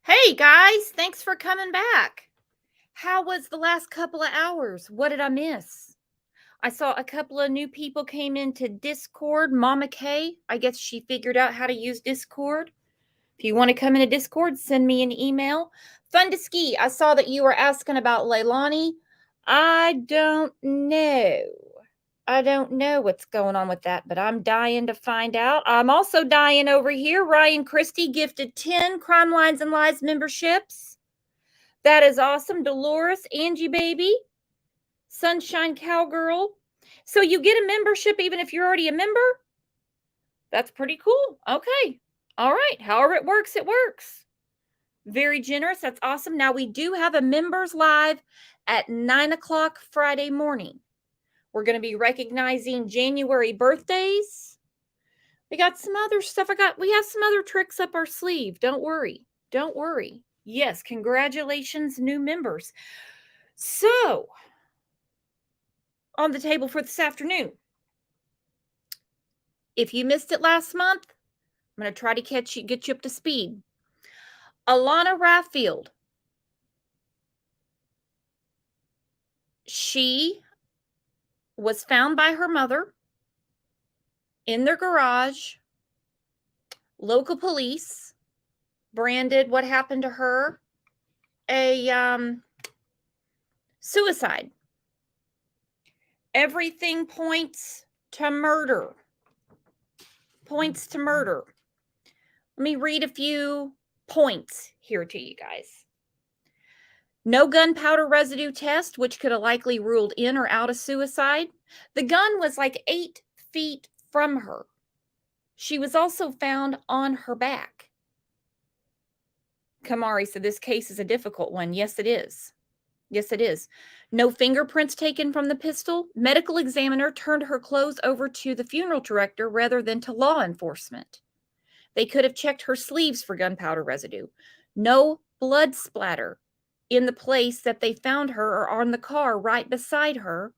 Hey guys, thanks for coming back. How was the last couple of hours? What did I miss? I saw a couple of new people came into Discord. Mama K, I guess she figured out how to use Discord. If you want to come into Discord, send me an email. Fun to Ski, I saw that you were asking about Leilani. I don't know. I don't know what's going on with that, but I'm dying to find out. I'm also dying over here. Ryan Christie gifted 10 Crime Lines and Lies memberships. That is awesome. Dolores, Angie Baby, Sunshine Cowgirl. So you get a membership even if you're already a member? That's pretty cool. Okay. All right. However it works, it works. Very generous. That's awesome. Now we do have a members live at 9 o'clock Friday morning. We're going to be recognizing January birthdays. We got some other stuff. We have some other tricks up our sleeve. Don't worry. Don't worry. Yes, congratulations, new members. So, on the table for this afternoon, if you missed it last month, I'm going to try to get you up to speed. Alana Raffield. She was found by her mother in their garage. Local police branded what happened to her a suicide. Everything points to murder. Points to murder. Let me read a few points here to you guys. No gunpowder residue test, which could have likely ruled in or out a suicide. The gun was like 8 feet from her. She was also found on her back. Kamari said this case is a difficult one. Yes, it is. Yes, it is. No fingerprints taken from the pistol. Medical examiner turned her clothes over to the funeral director rather than to law enforcement. They could have checked her sleeves for gunpowder residue. No blood splatter in the place that they found her or on the car right beside her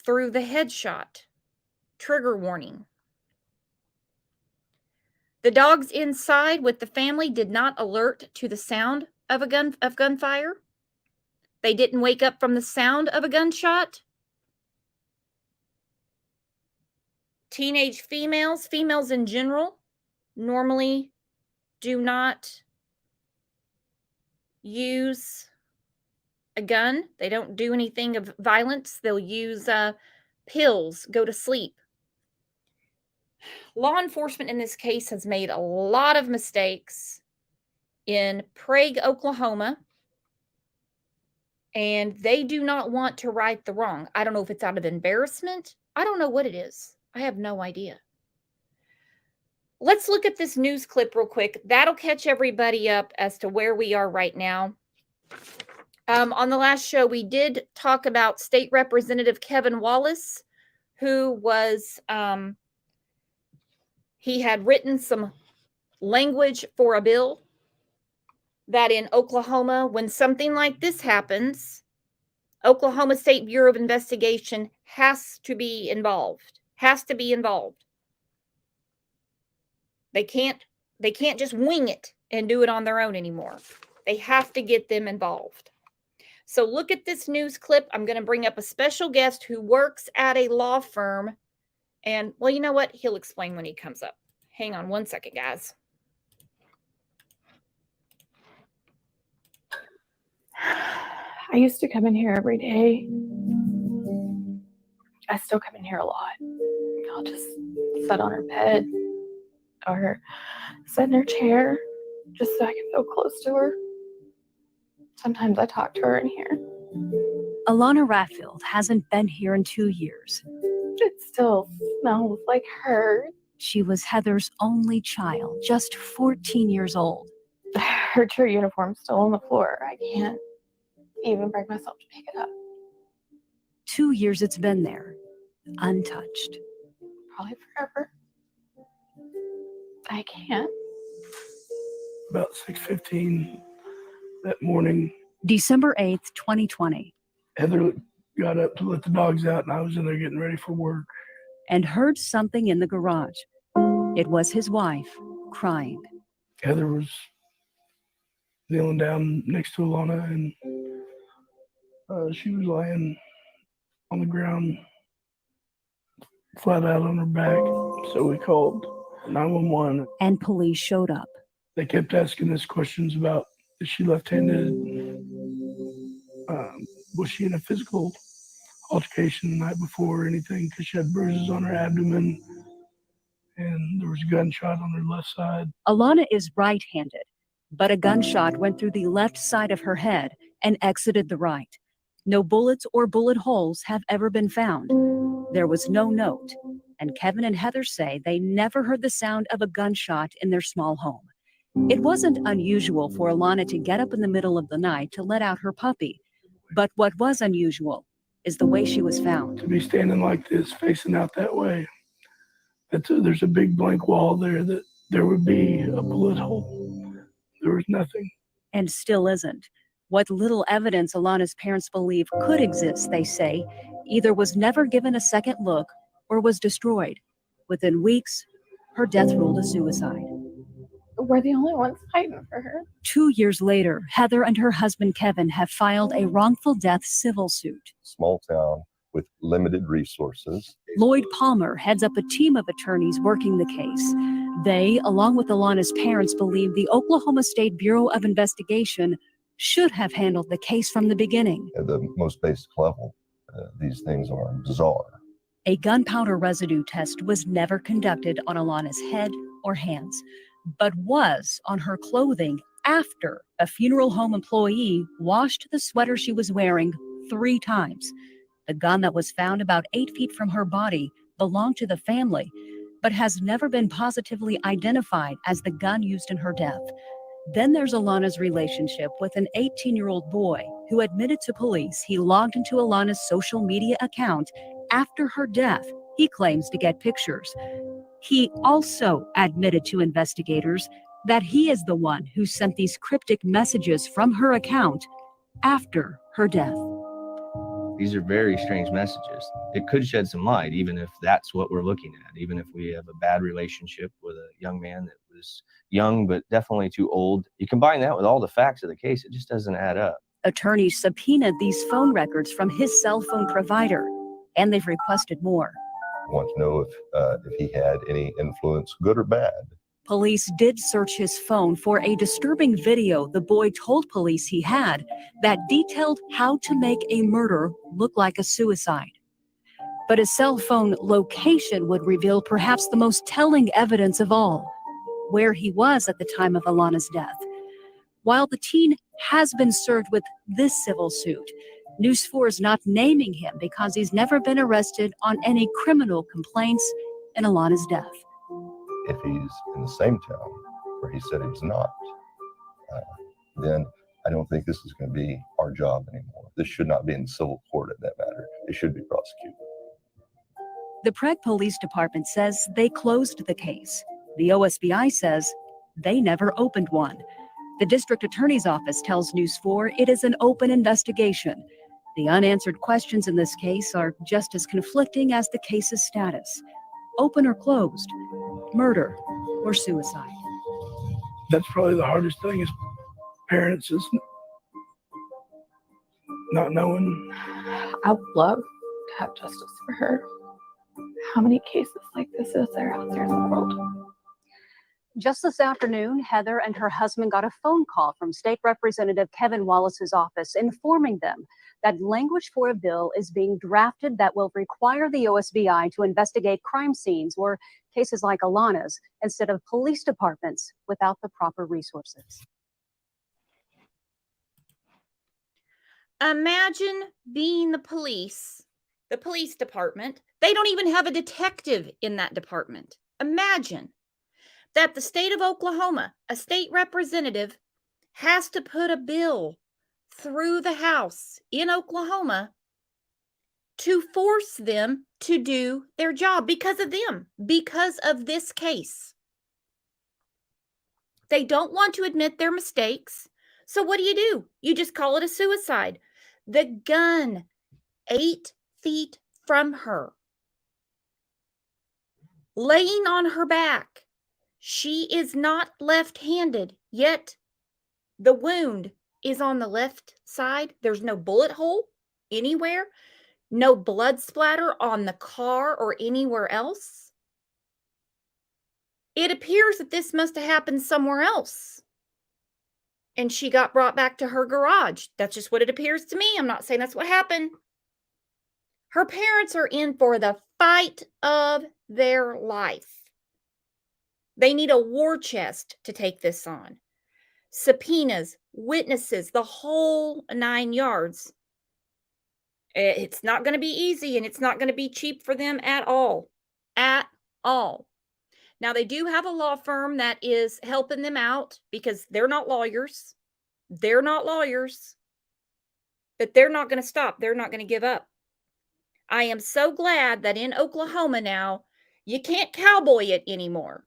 through the headshot. Trigger warning. The dogs inside with the family did not alert to the sound of gunfire. They didn't wake up from the sound of a gunshot. Teenage females in general, normally do not use a gun. They don't do anything of violence. They'll use pills, go to sleep. Law enforcement in this case has made a lot of mistakes in Prague, Oklahoma, and they do not want to right the wrong. I don't know if it's out of embarrassment. I don't know what it is. I have no idea. Let's look at this news clip real quick. That'll catch everybody up as to where we are right now. On the last show, we did talk about State Representative Kevin Wallace, who was, he had written some language for a bill that in Oklahoma, when something like this happens, Oklahoma State Bureau of Investigation has to be involved. Has to be involved. They can't just wing it and do it on their own anymore. They have to get them involved. So look at this news clip. I'm going to bring up a special guest who works at a law firm. And, well, you know what? He'll explain when he comes up. Hang on one second, guys. I used to come in here every day. I still come in here a lot. I'll just sit on her bed or sit in her chair just so I can feel close to her. Sometimes I talk to her in here. Alana Raffield hasn't been here in 2 years. It still smells like her. She was Heather's only child, just 14 years old. Her true uniform's still on the floor. I can't even bring myself to pick it up. 2 years it's been there, untouched. Probably forever. I can't. About 6:15 that morning, December 8th, 2020. Heather got up to let the dogs out, and I was in there getting ready for work. And heard something in the garage. It was his wife, crying. Heather was kneeling down next to Alaunna, and she was laying on the ground, flat out on her back. So we called 911. And police showed up. They kept asking us questions about, is she left-handed? Was she in a physical altercation the night before or anything? Because she had bruises on her abdomen, and there was a gunshot on her left side. Alaunna is right-handed, but a gunshot went through the left side of her head and exited the right. No bullets or bullet holes have ever been found. There was no note, and Kevin and Heather say they never heard the sound of a gunshot in their small home. It wasn't unusual for Alaunna to get up in the middle of the night to let out her puppy, but what was unusual is the way she was found. To be standing like this, facing out that way, there's a big blank wall there that there would be a bullet hole. There was nothing. And still isn't. What little evidence Alaunna's parents believe could exist, they say, either was never given a second look or was destroyed. Within weeks, her death ruled a suicide. We're the only ones fighting for her. 2 years later, Heather and her husband Kevin have filed a wrongful death civil suit. Small town with limited resources. Lloyd Palmer heads up a team of attorneys working the case. They, along with Alaunna's parents, believe the Oklahoma State Bureau of Investigation should have handled the case from the beginning. At the most basic level, these things are bizarre. A gunpowder residue test was never conducted on Alaunna's head or hands, but was on her clothing after a funeral home employee washed the sweater she was wearing 3 times. The gun that was found about 8 feet from her body belonged to the family, but has never been positively identified as the gun used in her death. Then there's Alaunna's relationship with an 18-year-old boy who admitted to police he logged into Alaunna's social media account after her death, he claims, to get pictures. He also admitted to investigators that he is the one who sent these cryptic messages from her account after her death. These are very strange messages. It could shed some light, even if that's what we're looking at, even if we have a bad relationship with a young man that was young, but definitely too old. You combine that with all the facts of the case, it just doesn't add up. Attorneys subpoenaed these phone records from his cell phone provider, and they've requested more. I want to know if he had any influence, good or bad. Police did search his phone for a disturbing video the boy told police he had that detailed how to make a murder look like a suicide. But his cell phone location would reveal perhaps the most telling evidence of all, where he was at the time of Alaunna's death. While the teen has been served with this civil suit, News 4 is not naming him because he's never been arrested on any criminal complaints in Alaunna's death. If he's in the same town where he said he was not, then I don't think this is going to be our job anymore. This should not be in civil court at that matter. It should be prosecuted. The Prague Police Department says they closed the case. The OSBI says they never opened one. The district attorney's office tells News 4 it is an open investigation. The unanswered questions in this case are just as conflicting as the case's status. Open or closed, murder or suicide. That's probably the hardest thing as parents, is not knowing. I would love to have justice for her. How many cases like this is there out there in the world? Just this afternoon, Heather and her husband got a phone call from State Representative Kevin Wallace's office informing them that language for a bill is being drafted that will require the OSBI to investigate crime scenes or cases like Alaunna's instead of police departments without the proper resources. Imagine being the police department. They don't even have a detective in that department. Imagine that the state of Oklahoma, a state representative, has to put a bill through the House in Oklahoma to force them to do their job because of them, because of this case. They don't want to admit their mistakes. So what do? You just call it a suicide. The gun, 8 feet from her, laying on her back. She is not left-handed, yet the wound is on the left side. There's no bullet hole anywhere, no blood splatter on the car or anywhere else. It appears that this must have happened somewhere else. And she got brought back to her garage. That's just what it appears to me. I'm not saying that's what happened. Her parents are in for the fight of their life. They need a war chest to take this on. Subpoenas, witnesses, the whole 9 yards. It's not going to be easy, and it's not going to be cheap for them at all. At all. Now, they do have a law firm that is helping them out because they're not lawyers. They're not lawyers. But they're not going to stop. They're not going to give up. I am so glad that in Oklahoma now, you can't cowboy it anymore.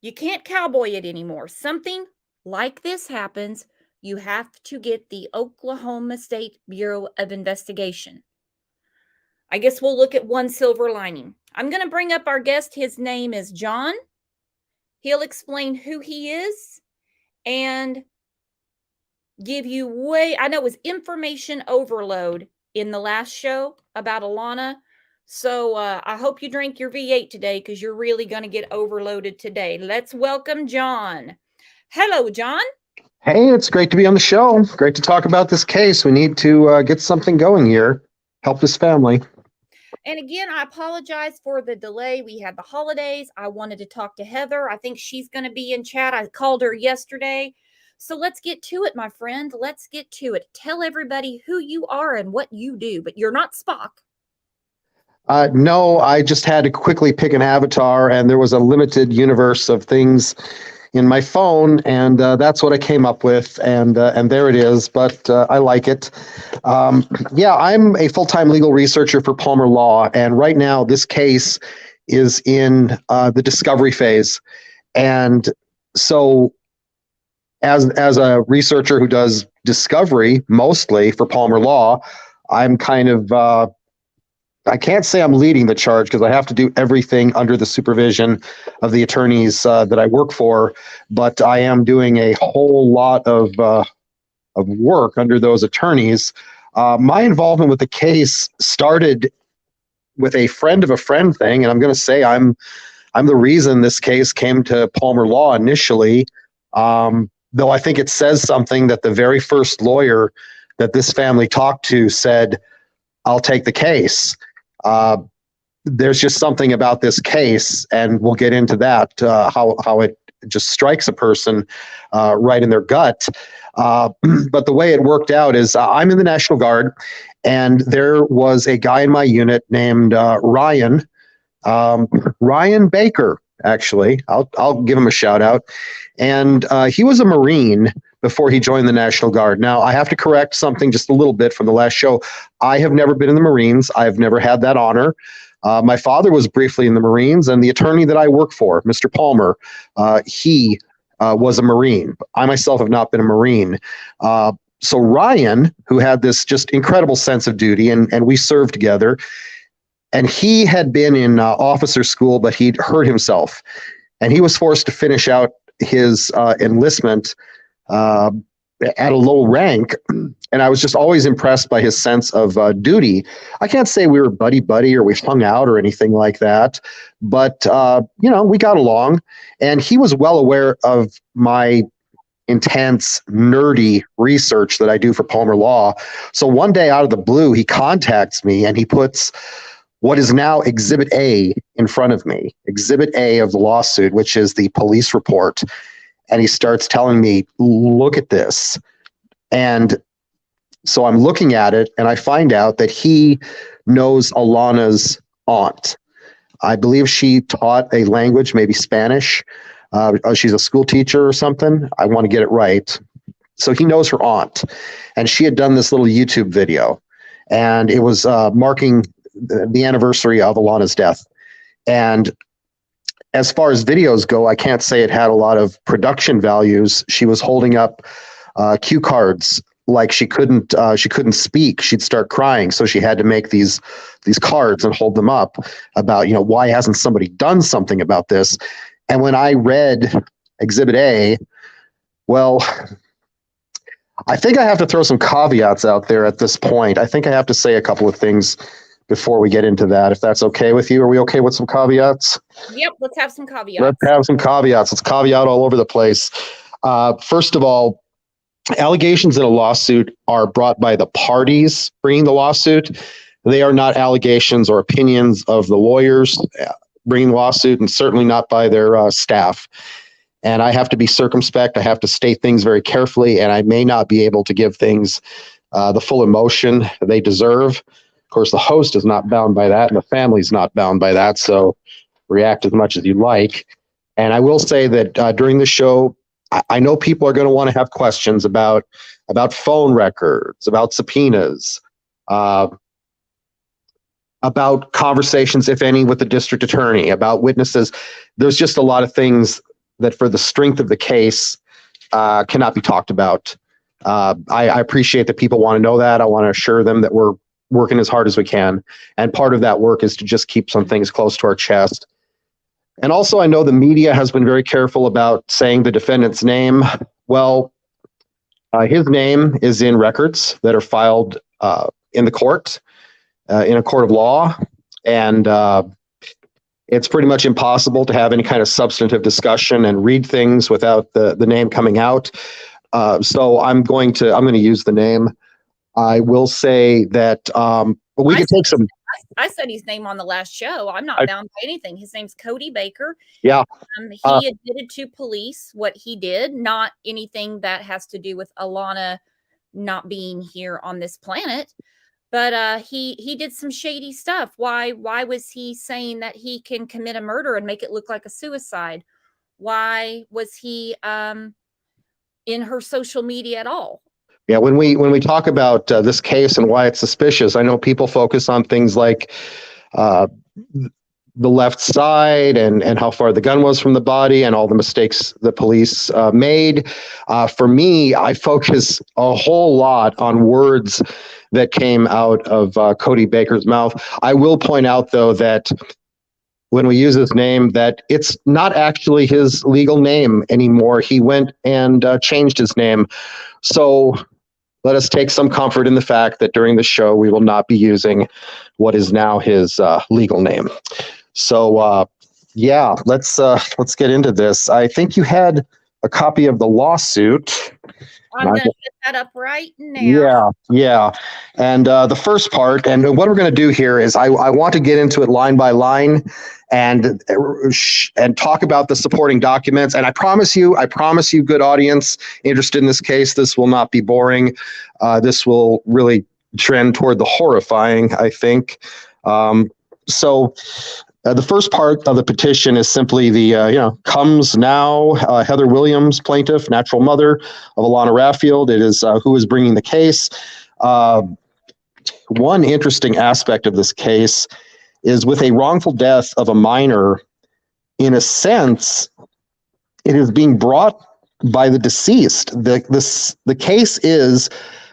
You can't cowboy it anymore. Something like this happens, you have to get the Oklahoma State Bureau of Investigation. I guess we'll look at one silver lining. I'm going to bring up our guest. His name is John. He'll explain who he is and give you I know it was information overload in the last show about Alaunna. So I hope you drink your V8 today because you're really going to get overloaded today. Let's welcome John. Hello, John. Hey, it's great to be on the show. Great to talk about this case. We need to get something going here. Help this family. And again, I apologize for the delay. We had the holidays. I wanted to talk to Heather. I think she's going to be in chat. I called her yesterday. So let's get to it, my friend. Let's get to it. Tell everybody who you are and what you do, but you're not Spock. No, I just had to quickly pick an avatar, and there was a limited universe of things in my phone, and that's what I came up with, and there it is. But I like it. Yeah, I'm a full-time legal researcher for Palmer Law, and right now this case is in the discovery phase, and so as a researcher who does discovery mostly for Palmer Law, I'm kind of I can't say I'm leading the charge because I have to do everything under the supervision of the attorneys that I work for, but I am doing a whole lot of work under those attorneys. My involvement with the case started with a friend of a friend thing, and I'm going to say I'm the reason this case came to Palmer Law initially, though I think it says something that the very first lawyer that this family talked to said, "I'll take the case." There's just something about this case, and we'll get into that, how it just strikes a person right in their gut. But the way it worked out is I'm in the National Guard, and there was a guy in my unit named Ryan Baker, actually. I'll give him a shout out. And he was a Marine before he joined the National Guard. Now, I have to correct something just a little bit from the last show. I have never been in the Marines. I've never had that honor. My father was briefly in the Marines, and the attorney that I work for, Mr. Palmer, he was a Marine. I myself have not been a Marine. So Ryan, who had this just incredible sense of duty, and we served together, and he had been in officer school, but he'd hurt himself, and he was forced to finish out his enlistment at a low rank, and I was just always impressed by his sense of duty. I can't say we were buddy or we hung out or anything like that, but we got along, and he was well aware of my intense, nerdy research that I do for Palmer Law. So one day out of the blue, he contacts me and he puts what is now Exhibit A in front of me, Exhibit A of the lawsuit, which is the police report. And he starts telling me, look at this. And so I'm looking at it, and I find out that he knows Alana's aunt. I believe she taught a language, maybe Spanish. She's a school teacher or something. I want to get it right. So he knows her aunt. And she had done this little YouTube video. And it was marking the anniversary of Alana's death. And as far as videos go, I can't say it had a lot of production values. She was holding up cue cards like she couldn't speak. She'd start crying, so she had to make these cards and hold them up about, why hasn't somebody done something about this? And when I read Exhibit A, well, I think I have to throw some caveats out there at this point. I think I have to say a couple of things before we get into that, if that's okay with you. Are we okay with some caveats? Yep, let's have some caveats. Let's have some caveats. Let's caveat all over the place. First of all, allegations in a lawsuit are brought by the parties bringing the lawsuit. They are not allegations or opinions of the lawyers bringing the lawsuit, and certainly not by their staff. And I have to be circumspect. I have to state things very carefully, and I may not be able to give things the full emotion they deserve. Of course, the host is not bound by that, and the family's not bound by that. So react as much as you like. And I will say that during the show, I know people are going to want to have questions about phone records, about subpoenas, about conversations, if any, with the district attorney, about witnesses. There's just a lot of things that, for the strength of the case, cannot be talked about. I appreciate that people want to know that. I want to assure them that we're working as hard as we can. And part of that work is to just keep some things close to our chest. And also, I know the media has been very careful about saying the defendant's name. Well, his name is in records that are filed in the court, in a court of law. And it's pretty much impossible to have any kind of substantive discussion and read things without the name coming out. So I'm going to use the name. I will say that we can take some. I said his name on the last show. I'm not bound by anything. His name's Cody Baker. Yeah. He admitted to police what he did, not anything that has to do with Alaunna not being here on this planet. But he did some shady stuff. Why was he saying that he can commit a murder and make it look like a suicide? Why was he in her social media at all? Yeah, when we talk about this case and why it's suspicious, I know people focus on things like the left side and how far the gun was from the body and all the mistakes the police made. For me, I focus a whole lot on words that came out of Cody Baker's mouth. I will point out, though, that when we use his name, that it's not actually his legal name anymore. He went and changed his name. So let us take some comfort in the fact that during the show, we will not be using what is now his legal name. So, yeah, let's get into this. I think you had a copy of the lawsuit. I'm going to get that up right now. Yeah. And the first part, and what we're going to do here is I want to get into it line by line and talk about the supporting documents. And I promise you, good audience interested in this case, this will not be boring. This will really trend toward the horrifying, I think. So the first part of the petition is simply the, comes now, Heather Williams, plaintiff, natural mother of Alana Raffield. It is who is bringing the case. One interesting aspect of this case is, with a wrongful death of a minor, in a sense, it is being brought by the deceased. The case is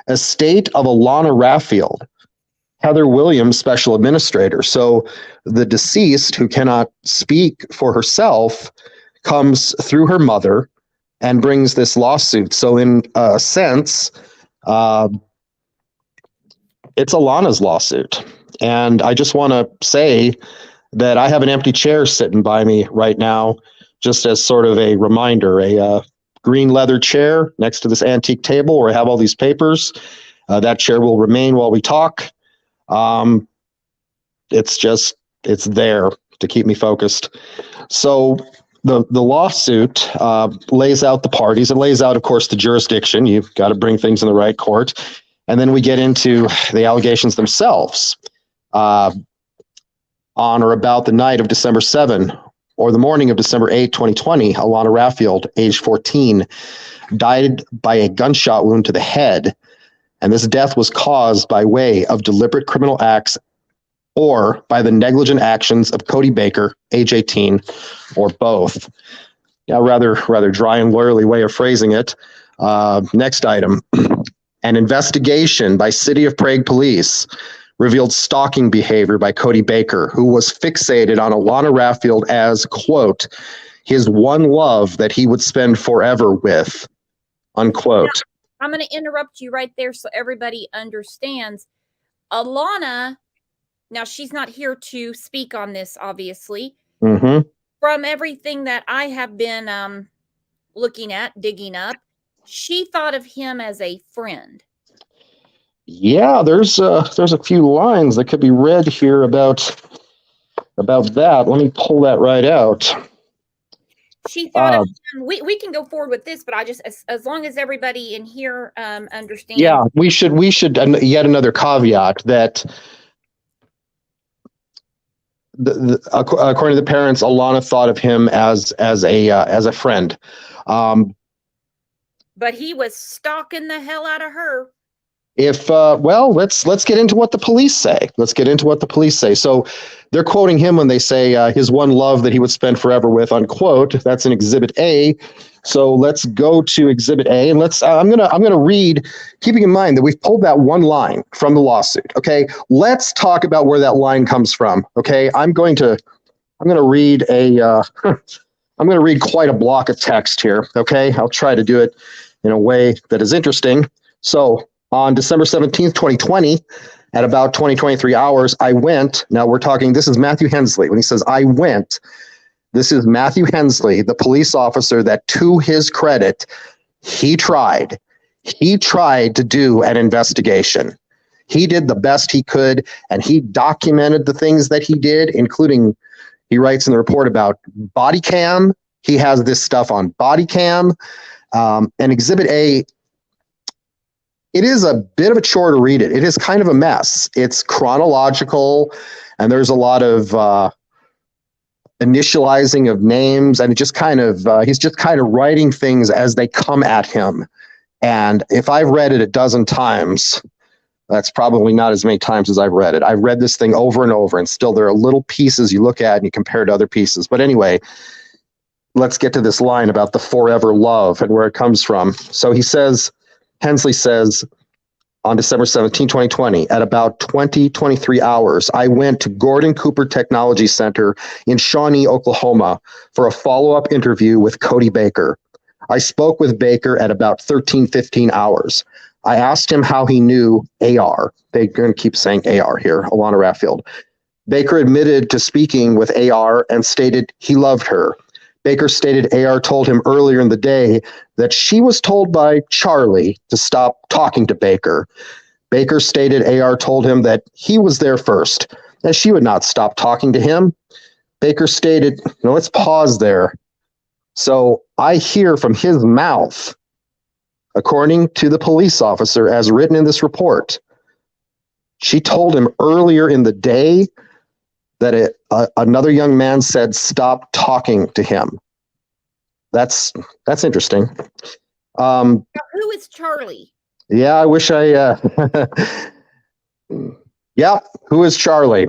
estate of Alana Raffield, Heather Williams, special administrator. So the deceased, who cannot speak for herself, comes through her mother and brings this lawsuit. So in a sense, it's Alana's lawsuit. And I just want to say that I have an empty chair sitting by me right now, just as sort of a reminder, a green leather chair next to this antique table where I have all these papers. That chair will remain while we talk. It's there to keep me focused. So the lawsuit lays out the parties. It lays out, of course, the jurisdiction. You've got to bring things in the right court. And then we get into the allegations themselves. On or about the night of December 7 or the morning of December 8, 2020, Alana Raffield, age 14, died by a gunshot wound to the head. And this death was caused by way of deliberate criminal acts or by the negligent actions of Cody Baker, age 18, or both. Yeah, rather dry and lawyerly way of phrasing it. Next item. An investigation by City of Prague police revealed stalking behavior by Cody Baker, who was fixated on Alana Raffield as, quote, his one love that he would spend forever with, unquote. I'm going to interrupt you right there so everybody understands. Alaunna, now she's not here to speak on this, obviously. Mm-hmm. From everything that I have been looking at, digging up, she thought of him as a friend. Yeah, there's a few lines that could be read here about that. Let me pull that right out. She thought of him. We can go forward with this, but I just as long as everybody in here understands. Yeah, we should yet another caveat that according to the parents, Alana thought of him as a friend. But he was stalking the hell out of her. If let's get into what the police say. So they're quoting him when they say his one love that he would spend forever with, unquote. That's in Exhibit A. So let's go to Exhibit A, and I'm gonna read, keeping in mind that we've pulled that one line from the lawsuit. Okay, let's talk about where that line comes from. Okay, I'm gonna read I'm gonna read quite a block of text here. Okay, I'll try to do it in a way that is interesting. So on December 17th, 2020, at about 20-23 hours, I went. Now we're talking, this is Matthew Hensley. When he says I went, this is Matthew Hensley, the police officer that, to his credit, he tried to do an investigation. He did the best he could, and he documented the things that he did, including, he writes in the report about body cam. He has this stuff on body cam. And Exhibit A, it is a bit of a chore to read it. It is kind of a mess. It's chronological, and there's a lot of initializing of names, and it just kind of he's just kind of writing things as they come at him. And if I've read it a dozen times, that's probably not as many times as I've read it. I've read this thing over and over, and still there are little pieces you look at and you compare to other pieces. But anyway, let's get to this line about the forever love and where it comes from. So Hensley says, on December 17, 2020, at about 20-23 hours, I went to Gordon Cooper Technology Center in Shawnee, Oklahoma, for a follow-up interview with Cody Baker. I spoke with Baker at about 13-15 hours. I asked him how he knew AR. They're going to keep saying AR here, Alana Raffield. Baker admitted to speaking with AR and stated he loved her. Baker stated AR told him earlier in the day that she was told by Charlie to stop talking to Baker. Baker stated AR told him that he was there first, and she would not stop talking to him. Baker stated, let's pause there. So I hear from his mouth, according to the police officer, as written in this report, she told him earlier in the day that another young man said, stop talking to him. That's interesting. Now, who is Charlie? Yeah, I wish I, yeah, who is Charlie?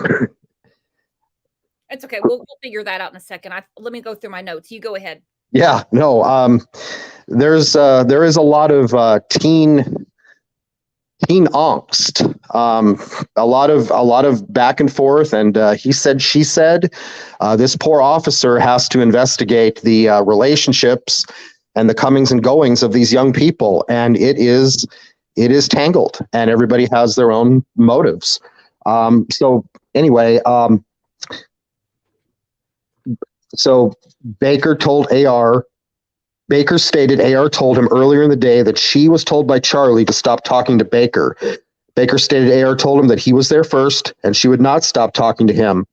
It's okay. We'll figure that out in a second. Let me go through my notes. You go ahead. Yeah, no, there is a lot of teen angst, a lot of back and forth, and he said, she said. This poor officer has to investigate the relationships and the comings and goings of these young people, and it is tangled, and everybody has their own motives. So anyway, so Baker stated AR told him earlier in the day that she was told by Charlie to stop talking to Baker. Baker stated AR told him that he was there first and she would not stop talking to him.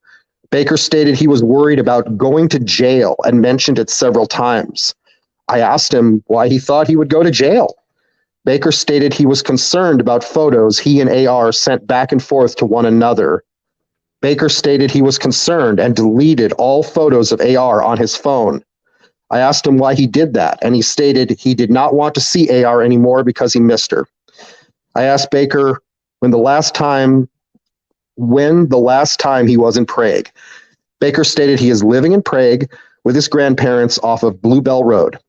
Baker stated he was worried about going to jail and mentioned it several times. I asked him why he thought he would go to jail. Baker stated he was concerned about photos he and AR sent back and forth to one another. Baker stated he was concerned and deleted all photos of AR on his phone. I asked him why he did that, and he stated he did not want to see AR anymore because he missed her. I asked Baker when the last time he was in Prague. Baker stated he is living in Prague with his grandparents off of Bluebell Road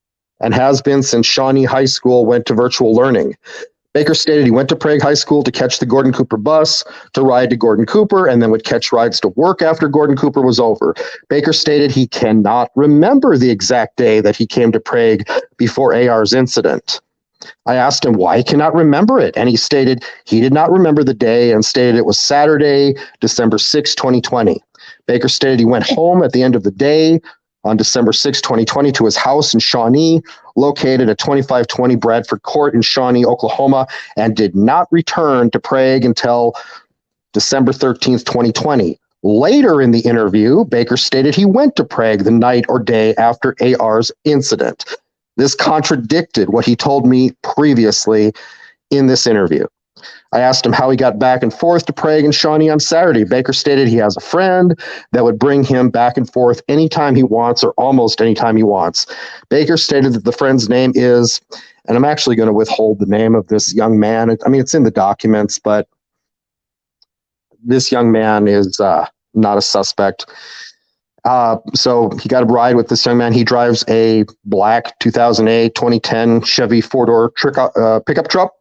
and has been since Shawnee High School went to virtual learning. Baker stated he went to Prague High School to catch the Gordon Cooper bus to ride to Gordon Cooper and then would catch rides to work after Gordon Cooper was over. Baker stated he cannot remember the exact day that he came to Prague before AR's incident. I asked him why he cannot remember it, and he stated he did not remember the day and stated it was Saturday, December 6, 2020. Baker stated he went home at the end of the day on December 6, 2020 to his house in Shawnee, located at 2520 Bradford Court in Shawnee, Oklahoma, and did not return to Prague until December 13th, 2020. Later in the interview, Baker stated he went to Prague the night or day after AR's incident. This contradicted what he told me previously in this interview. I asked him how he got back and forth to Prague and Shawnee on Saturday. Baker stated he has a friend that would bring him back and forth anytime he wants or almost anytime he wants. Baker stated that the friend's name is, and I'm actually going to withhold the name of this young man. I mean, it's in the documents, but this young man is not a suspect. So he got a ride with this young man. He drives a black 2008, 2010 Chevy four-door pickup truck.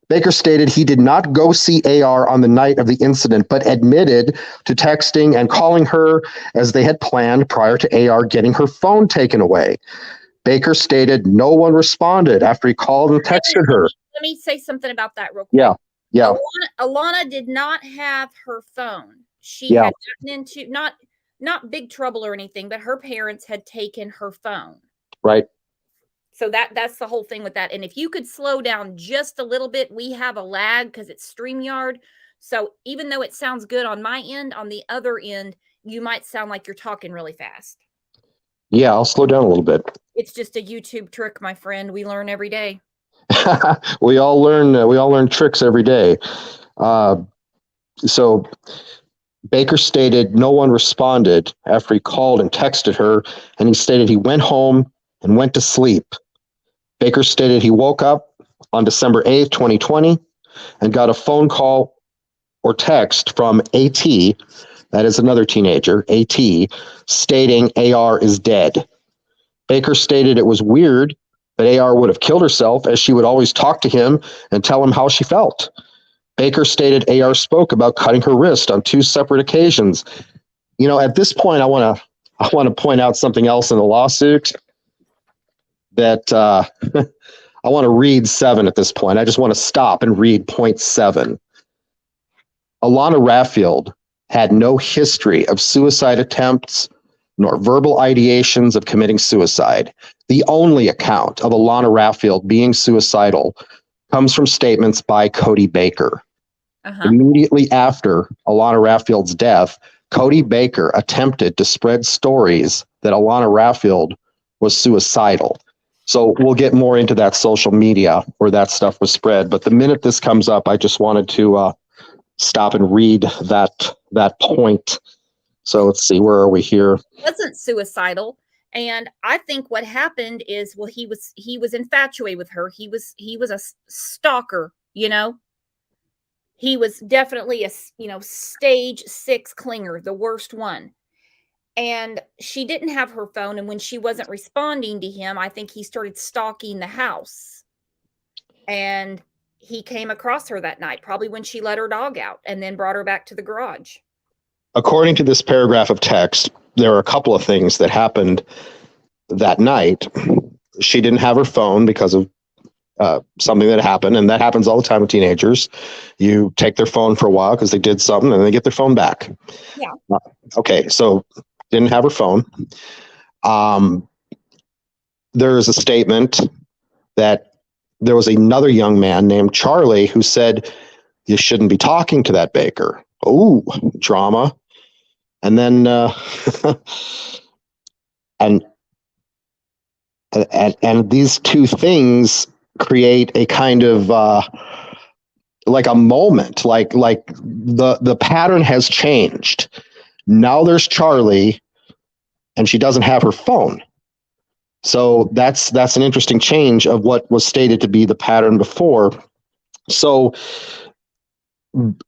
Baker stated he did not go see AR on the night of the incident, but admitted to texting and calling her as they had planned prior to AR getting her phone taken away. Baker stated no one responded after he called and texted her. Let me say something about that real quick. Yeah. Alaunna did not have her phone. She had gotten into not big trouble or anything, but her parents had taken her phone. Right. So that's the whole thing with that. And if you could slow down just a little bit, we have a lag because it's StreamYard. So even though it sounds good on my end, on the other end, you might sound like you're talking really fast. Yeah, I'll slow down a little bit. It's just a YouTube trick, my friend. We learn every day. We all learn tricks every day. So Baker stated no one responded after he called and texted her, and he stated he went home and went to sleep. Baker stated he woke up on December 8th, 2020, and got a phone call or text from AT, that is another teenager, AT, stating AR is dead. Baker stated it was weird that AR would have killed herself, as she would always talk to him and tell him how she felt. Baker stated AR spoke about cutting her wrist on 2 separate occasions. You know, at this point, I want to point out something else in the lawsuit that I want to read 7 at this point. I just want to stop and read point 7. Alana Raffield had no history of suicide attempts nor verbal ideations of committing suicide. The only account of Alana Raffield being suicidal comes from statements by Cody Baker. Immediately after Alana Raffield's death, Cody Baker attempted to spread stories that Alana Raffield was suicidal. So we'll get more into that social media where that stuff was spread. But the minute this comes up, I just wanted to stop and read that point. So let's see, where are we here? He wasn't suicidal. And I think what happened is, well, he was infatuated with her. He was a stalker, you know. He was definitely a, stage 6 clinger, the worst one. And she didn't have her phone. And when she wasn't responding to him, I think he started stalking the house. And he came across her that night, probably when she let her dog out, and then brought her back to the garage. According to this paragraph of text, there are a couple of things that happened that night. She didn't have her phone because of something that happened, and that happens all the time with teenagers. You take their phone for a while because they did something, and they get their phone back. Yeah. Okay, so didn't have her phone. There is a statement that there was another young man named Charlie who said, you shouldn't be talking to that Baker. Oh, drama. And then, and these two things create a kind of like a moment, like the pattern has changed. Now there's Charlie, and she doesn't have her phone. So that's an interesting change of what was stated to be the pattern before. So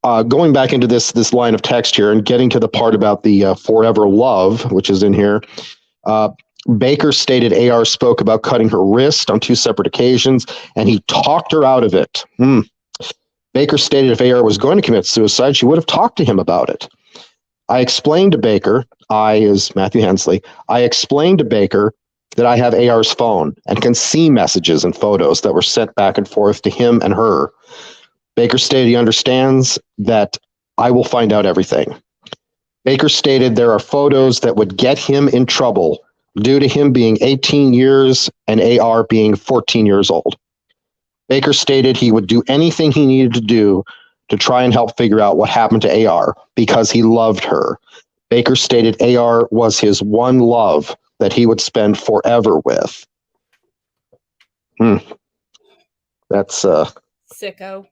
going back into this line of text here and getting to the part about the forever love, which is in here, Baker stated AR spoke about cutting her wrist on 2 separate occasions, and he talked her out of it. Baker stated if AR was going to commit suicide, she would have talked to him about it. I explained to Baker, I is Matthew Hensley, I explained to Baker that I have AR's phone and can see messages and photos that were sent back and forth to him and her. Baker stated he understands that I will find out everything. Baker stated there are photos that would get him in trouble due to him being 18 years and AR being 14 years old. Baker stated he would do anything he needed to do to try and help figure out what happened to AR because he loved her. Baker stated AR was his one love that he would spend forever with. That's Sicko.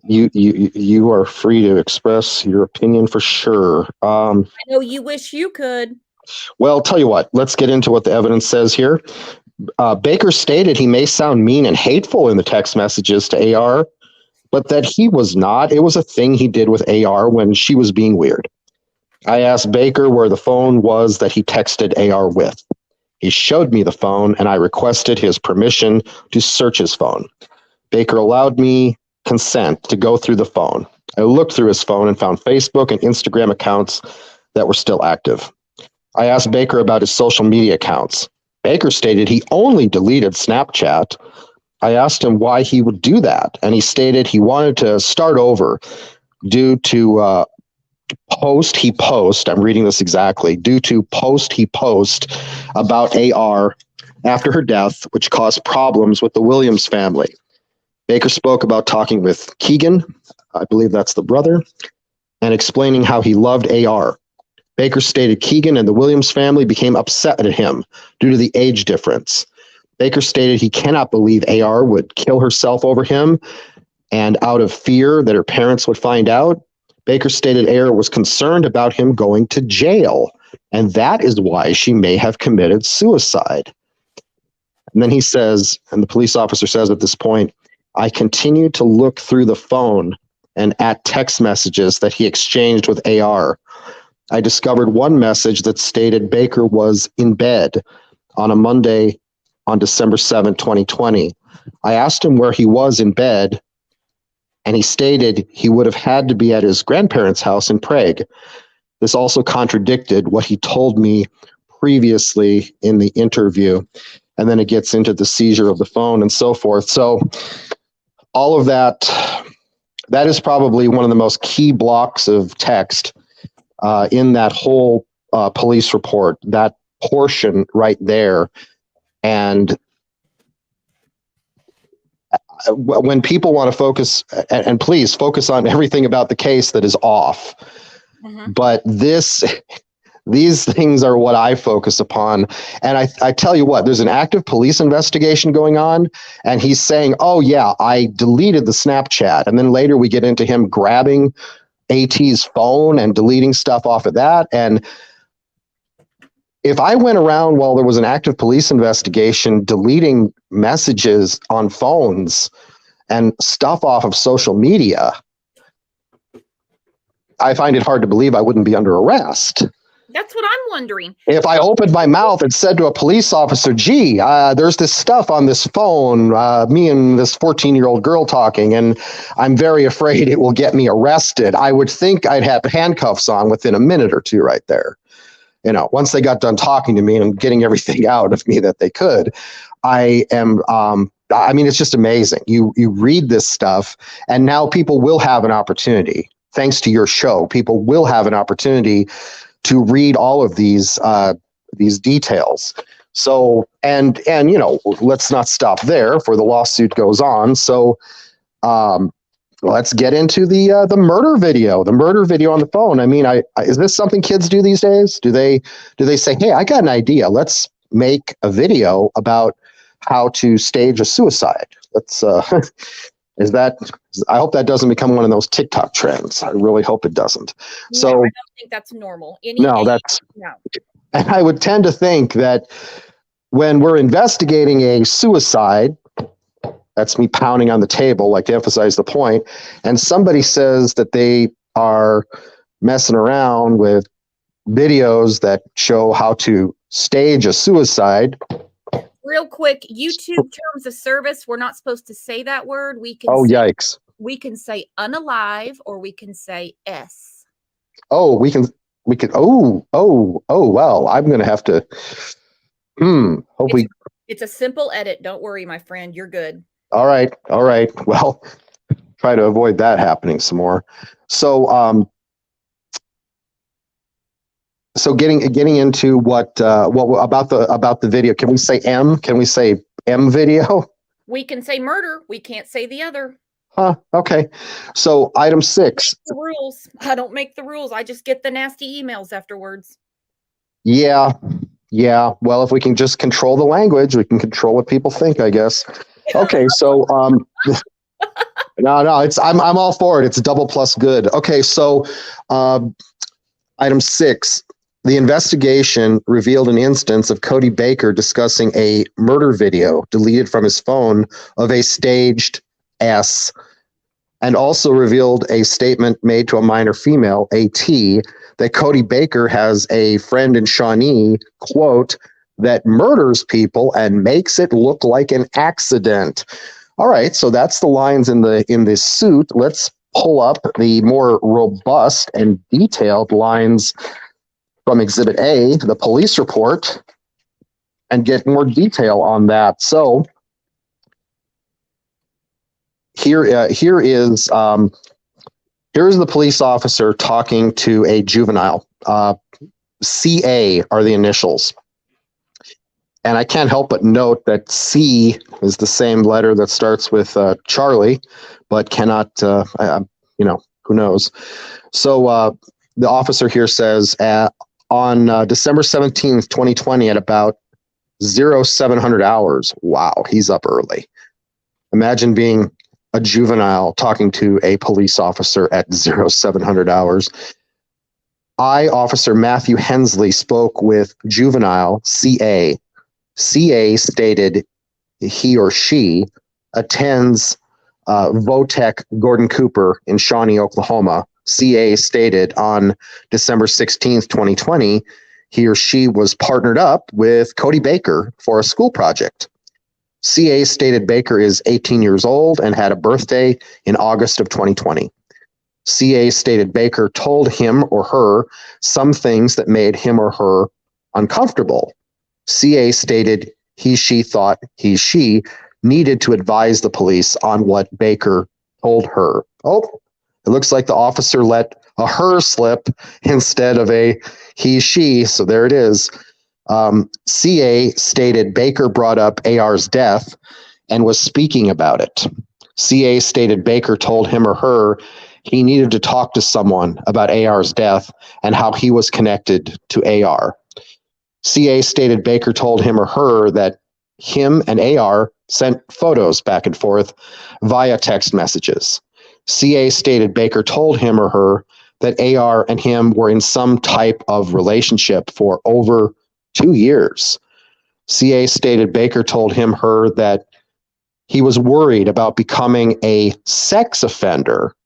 you are free to express your opinion for sure. I know you wish you could. Well, tell you what, let's get into what the evidence says here. Baker stated he may sound mean and hateful in the text messages to AR, but that he was not. It was a thing he did with AR when she was being weird. I asked Baker where the phone was that he texted AR with. He showed me the phone, and I requested his permission to search his phone. Baker allowed me consent to go through the phone. I looked through his phone and found Facebook and Instagram accounts that were still active. I asked Baker about his social media accounts. Baker stated he only deleted Snapchat. I asked him why he would do that, and he stated he wanted to start over due to post he post, I'm reading this exactly, due to post he post about AR after her death, which caused problems with the Williams family. Baker spoke about talking with Keegan, I believe that's the brother, and explaining how he loved AR. Baker stated Keegan and the Williams family became upset at him due to the age difference. Baker stated he cannot believe AR would kill herself over him, and out of fear that her parents would find out, Baker stated AR was concerned about him going to jail, and that is why she may have committed suicide. And then he says, and the police officer says at this point, I continued to look through the phone and at text messages that he exchanged with AR. I discovered one message that stated Baker was in bed on a Monday on December 7, 2020. I asked him where he was in bed, and he stated he would have had to be at his grandparents' house in Prague. This also contradicted what he told me previously in the interview. And then it gets into the seizure of the phone and so forth. So all of that is probably one of the most key blocks of text in that whole police report, that portion right there. And when people want to focus, and please focus on everything about the case that is off, but these things are what I focus upon. And I tell you what, there's an active police investigation going on, and he's saying, oh yeah, I deleted the Snapchat. And then later we get into him grabbing AT's phone and deleting stuff off of that. And if I went around while there was an active police investigation deleting messages on phones and stuff off of social media, I find it hard to believe I wouldn't be under arrest. That's what I'm wondering. If I opened my mouth and said to a police officer, gee, there's this stuff on this phone, me and this 14-year-old girl talking, and I'm very afraid it will get me arrested, I would think I'd have handcuffs on within a minute or two right there. You know, once they got done talking to me and getting everything out of me that they could, I mean, it's just amazing. You read this stuff, and now people will have an opportunity, thanks to your show, people will have an opportunity to read all of these details. So, and you know, let's not stop there, for the lawsuit goes on. So, let's get into the murder video. The murder video on the phone. I mean, is this something kids do these days? Do they say, hey, I got an idea. Let's make a video about how to stage a suicide. Let's I hope that doesn't become one of those TikTok trends. I really hope it doesn't. No, So I don't think that's normal. no. And I would tend to think that when we're investigating a suicide, that's me pounding on the table, like to emphasize the point, and somebody says that they are messing around with videos that show how to stage a suicide. Real quick, YouTube terms of service, we're not supposed to say that word. Oh, yikes. We can say unalive or we can say S. Oh, we can, oh, well, I'm going to have to, hope It's a simple edit. Don't worry, my friend. You're good. all right. Well, try to avoid that happening some more. So, so getting into what about the video? Can we say M? Can we say M video? We can say murder. We can't say the other. Huh. Okay. So item 6. The rules. I don't make the rules. I just get the nasty emails afterwards. Yeah. Well, if we can just control the language, we can control what people think, I guess. Okay. So no, I'm all for it. It's double plus good. Okay. So item 6. The investigation revealed an instance of Cody Baker discussing a murder video deleted from his phone of a staged S, and also revealed a statement made to a minor female, AT, that Cody Baker has a friend in Shawnee, quote, that murders people and makes it look like an accident. All right, so that's the lines in this suit. Let's pull up the more robust and detailed lines from Exhibit A, the police report, and get more detail on that. So here is the police officer talking to a juvenile. CA are the initials. And I can't help but note that C is the same letter that starts with Charlie, but cannot, who knows. So the officer here says, on December 17th, 2020, at about 0700 hours. Wow, he's up early. Imagine being a juvenile talking to a police officer at 0700 hours. I, Officer Matthew Hensley, spoke with juvenile CA. CA stated he or she attends Votech Gordon Cooper in Shawnee, Oklahoma. CA stated on December 16th, 2020, he or she was partnered up with Cody Baker for a school project. CA stated Baker is 18 years old and had a birthday in August of 2020. CA stated Baker told him or her some things that made him or her uncomfortable. CA stated she thought she needed to advise the police on what Baker told her. Oh, it looks like the officer let a her slip instead of a she. So there it is. CA stated Baker brought up AR's death and was speaking about it. CA stated Baker told him or her he needed to talk to someone about AR's death and how he was connected to AR. CA stated Baker told him or her that him and AR sent photos back and forth via text messages. CA stated Baker told him or her that AR and him were in some type of relationship for over 2 years. CA stated Baker told him her that he was worried about becoming a sex offender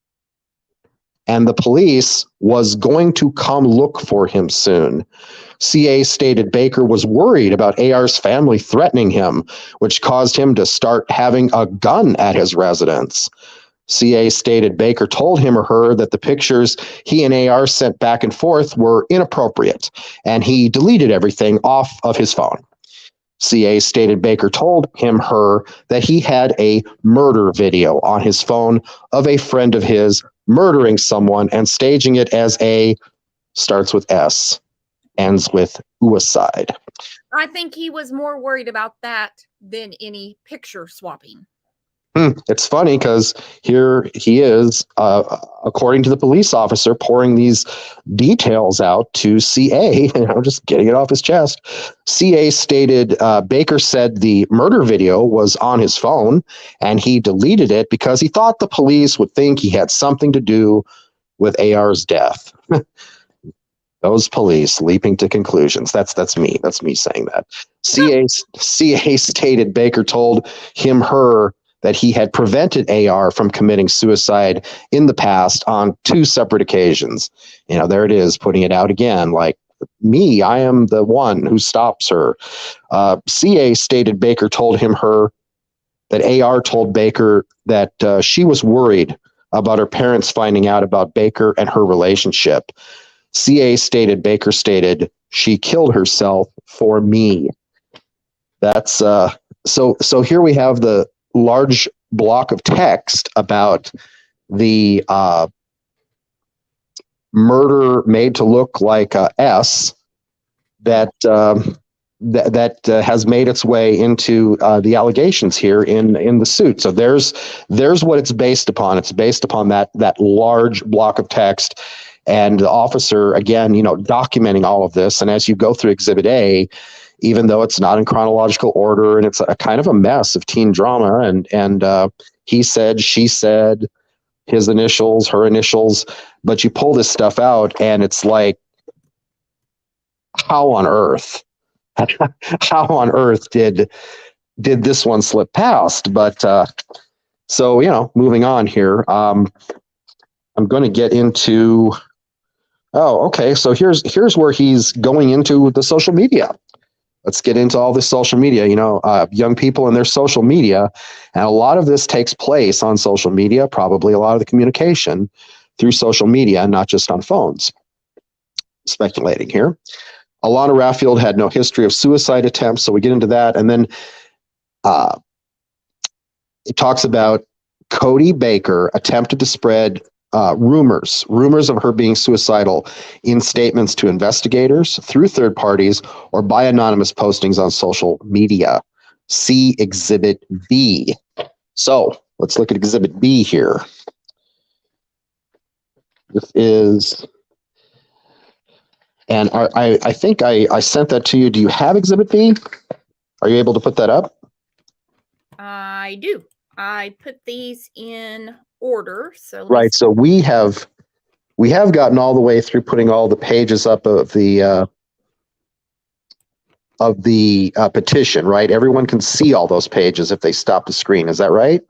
and the police was going to come look for him soon. CA stated Baker was worried about AR's family threatening him, which caused him to start having a gun at his residence. CA stated Baker told him or her that the pictures he and AR sent back and forth were inappropriate, and he deleted everything off of his phone. CA stated Baker told him her that he had a murder video on his phone of a friend of his murdering someone and staging it as starts with S, ends with suicide. I think he was more worried about that than any picture swapping. It's funny because here he is, according to the police officer, pouring these details out to CA, just getting it off his chest. CA stated Baker said the murder video was on his phone and he deleted it because he thought the police would think he had something to do with AR's death. Those police leaping to conclusions. That's me. That's me saying that. CA stated Baker told him her that he had prevented AR from committing suicide in the past on 2 separate occasions. There it is, putting it out again, like me, I am the one who stops her. CA stated Baker told him that AR told Baker that she was worried about her parents finding out about Baker and her relationship. CA stated Baker stated she killed herself for me. That's so here we have the large block of text about the murder made to look like a S that has made its way into the allegations here in the suit. So there's what it's based upon. It's based upon that large block of text, and the officer again, documenting all of this. And as you go through Exhibit A, even though it's not in chronological order and it's a kind of a mess of teen drama, and he said, she said, his initials, her initials, but you pull this stuff out and it's like, how on earth? How on earth did this one slip past? But so moving on here, I'm going to get into. Oh, okay. So here's where he's going into the social media. Let's get into all this social media. Young people and their social media, and a lot of this takes place on social media. Probably a lot of the communication through social media, not just on phones. Speculating here. Alana Raffield had no history of suicide attempts, so we get into that. And then it talks about Cody Baker attempted to spread rumors of her being suicidal in statements to investigators, through third parties, or by anonymous postings on social media. See Exhibit B. So let's look at Exhibit B here. This is... And I think I sent that to you. Do you have Exhibit B? Are you able to put that up? I do. I put these in order. So right. So we have gotten all the way through putting all the pages up of the petition. Right. Everyone can see all those pages if they stop the screen. Is that right?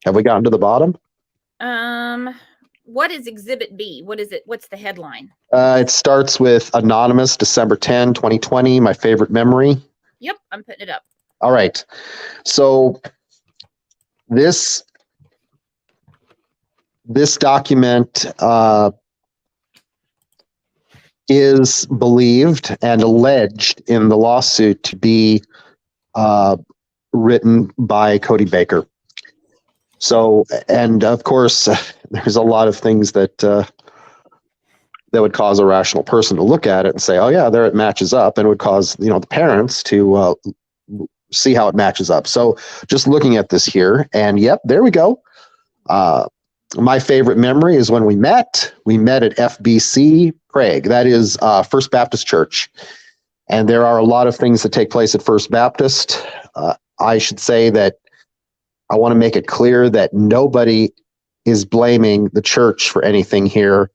Have we gotten to the bottom? What is Exhibit B? What is it? What's the headline? It starts with anonymous, December 10, 2020, my favorite memory. Yep, I'm putting it up. All right. So this document is believed and alleged in the lawsuit to be written by Cody Baker. So, and of course, there's a lot of things that would cause a rational person to look at it and say, "Oh yeah, there it matches up," and it would cause the parents to see how it matches up. So, just looking at this here, and yep, there we go. My favorite memory is when we met. We met at FBC Craig. That is First Baptist Church, and there are a lot of things that take place at First Baptist. I should say that I want to make it clear that nobody is blaming the church for anything here.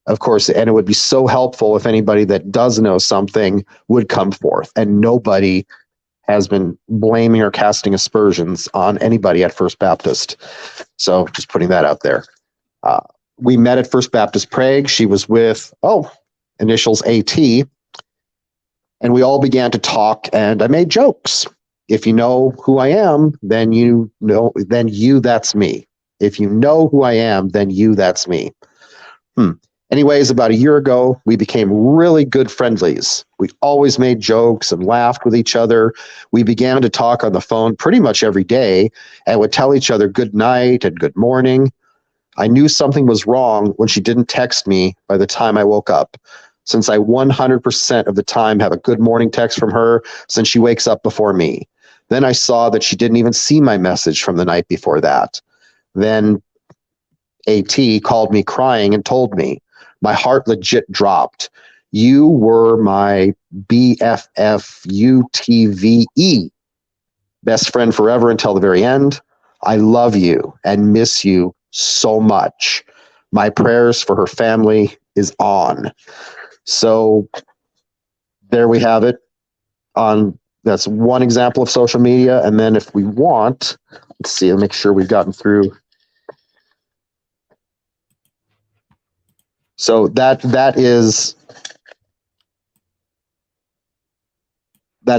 Of course, and it would be so helpful if anybody that does know something would come forth, and nobody has been blaming or casting aspersions on anybody at First Baptist. So just putting that out there. We met at First Baptist Prague. She was with, initials AT, and we all began to talk, and I made jokes. If you know who I am, then that's me. If you know who I am, then that's me. Anyways, about a year ago, we became really good friendlies. We always made jokes and laughed with each other. We began to talk on the phone pretty much every day and would tell each other good night and good morning. I knew something was wrong when she didn't text me by the time I woke up, since I 100% of the time have a good morning text from her since she wakes up before me. Then I saw that she didn't even see my message from the night before that. Then AT called me crying and told me. My heart legit dropped. You were my BFFUTVE, best friend forever until the very end. I love you and miss you so much. My prayers for her family is on. So there we have it. That's one example of social media. And then if we want, let's see, I'll make sure we've gotten through. So that is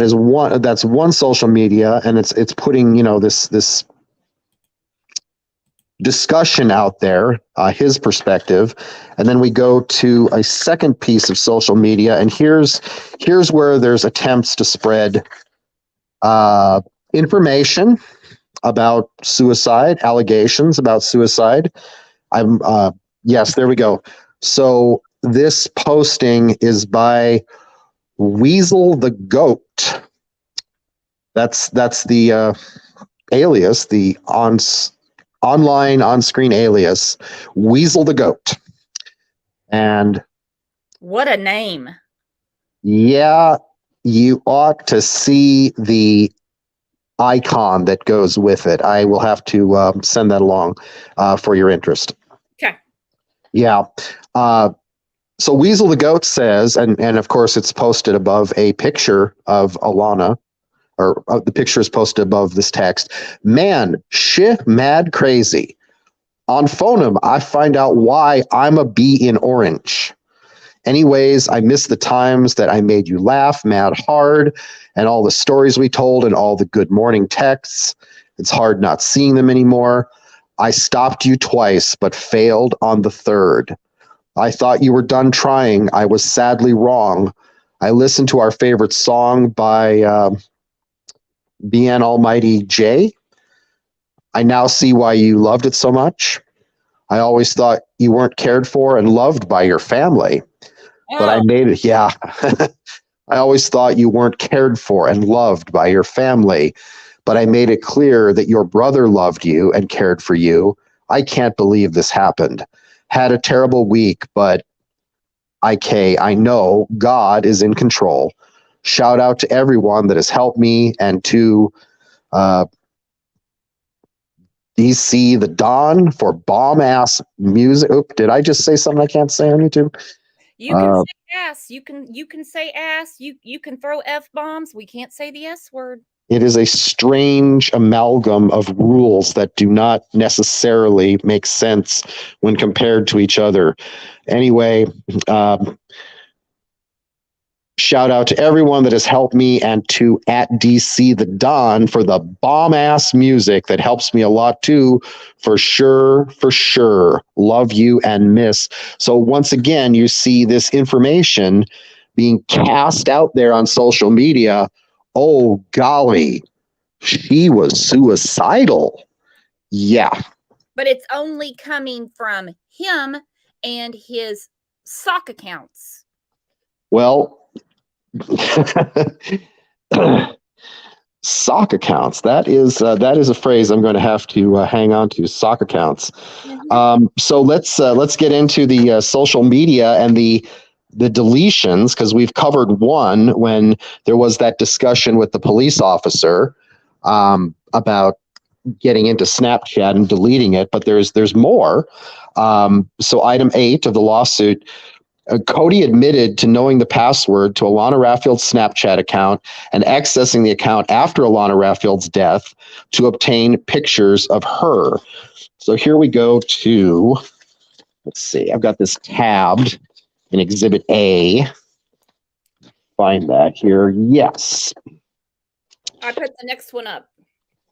is one social media, and it's putting, this discussion out there, his perspective. And then we go to a second piece of social media, and here's where there's attempts to spread information about suicide, allegations about suicide. Yes, there we go. So this posting is by Weasel the Goat. That's the alias, the online on-screen alias, Weasel the Goat. And What a name. yeah, you ought to see the icon that goes with it. I will have to send that along for your interest. Okay. Yeah. So Weasel the Goat says, and of course it's posted above a picture of Alaunna, or the picture is posted above this text. Man, shit, mad crazy. On Phonem, I find out why I'm a bee in orange. Anyways, I miss the times that I made you laugh mad hard, and all the stories we told and all the good morning texts. It's hard not seeing them anymore. I stopped you twice, but failed on the third. I thought you were done trying. I was sadly wrong. I listened to our favorite song by BN Almighty J. I now see why you loved it so much. I always thought you weren't cared for and loved by your family, but I made it. Yeah. I always thought you weren't cared for and loved by your family, but I made it clear that your brother loved you and cared for you. I can't believe this happened. Had a terrible week, but I know God is in control. Shout out to everyone that has helped me, and to DC the Don for bomb ass music. Oop, did I just say something I can't say on YouTube? You can say ass. You can say ass. You can throw F bombs. We can't say the S word. It is a strange amalgam of rules that do not necessarily make sense when compared to each other. Anyway, shout out to everyone that has helped me, and to at DC the Don for the bomb ass music that helps me a lot too. For sure. Love you and miss. So once again, you see this information being cast out there on social media. Oh, golly, she was suicidal. Yeah. But it's only coming from him and his sock accounts. Well, sock accounts. That is a phrase I'm going to have to hang on to. Sock accounts. Mm-hmm. So let's get into the social media and the deletions, because we've covered one when there was that discussion with the police officer about getting into Snapchat and deleting it, but there's more. So item 8 of the lawsuit, Cody admitted to knowing the password to Alana Raffield's Snapchat account and accessing the account after Alana Raffield's death to obtain pictures of her. So here we go to, let's see, I've got this tabbed in Exhibit A. Find that here. Yes. I put the next one up.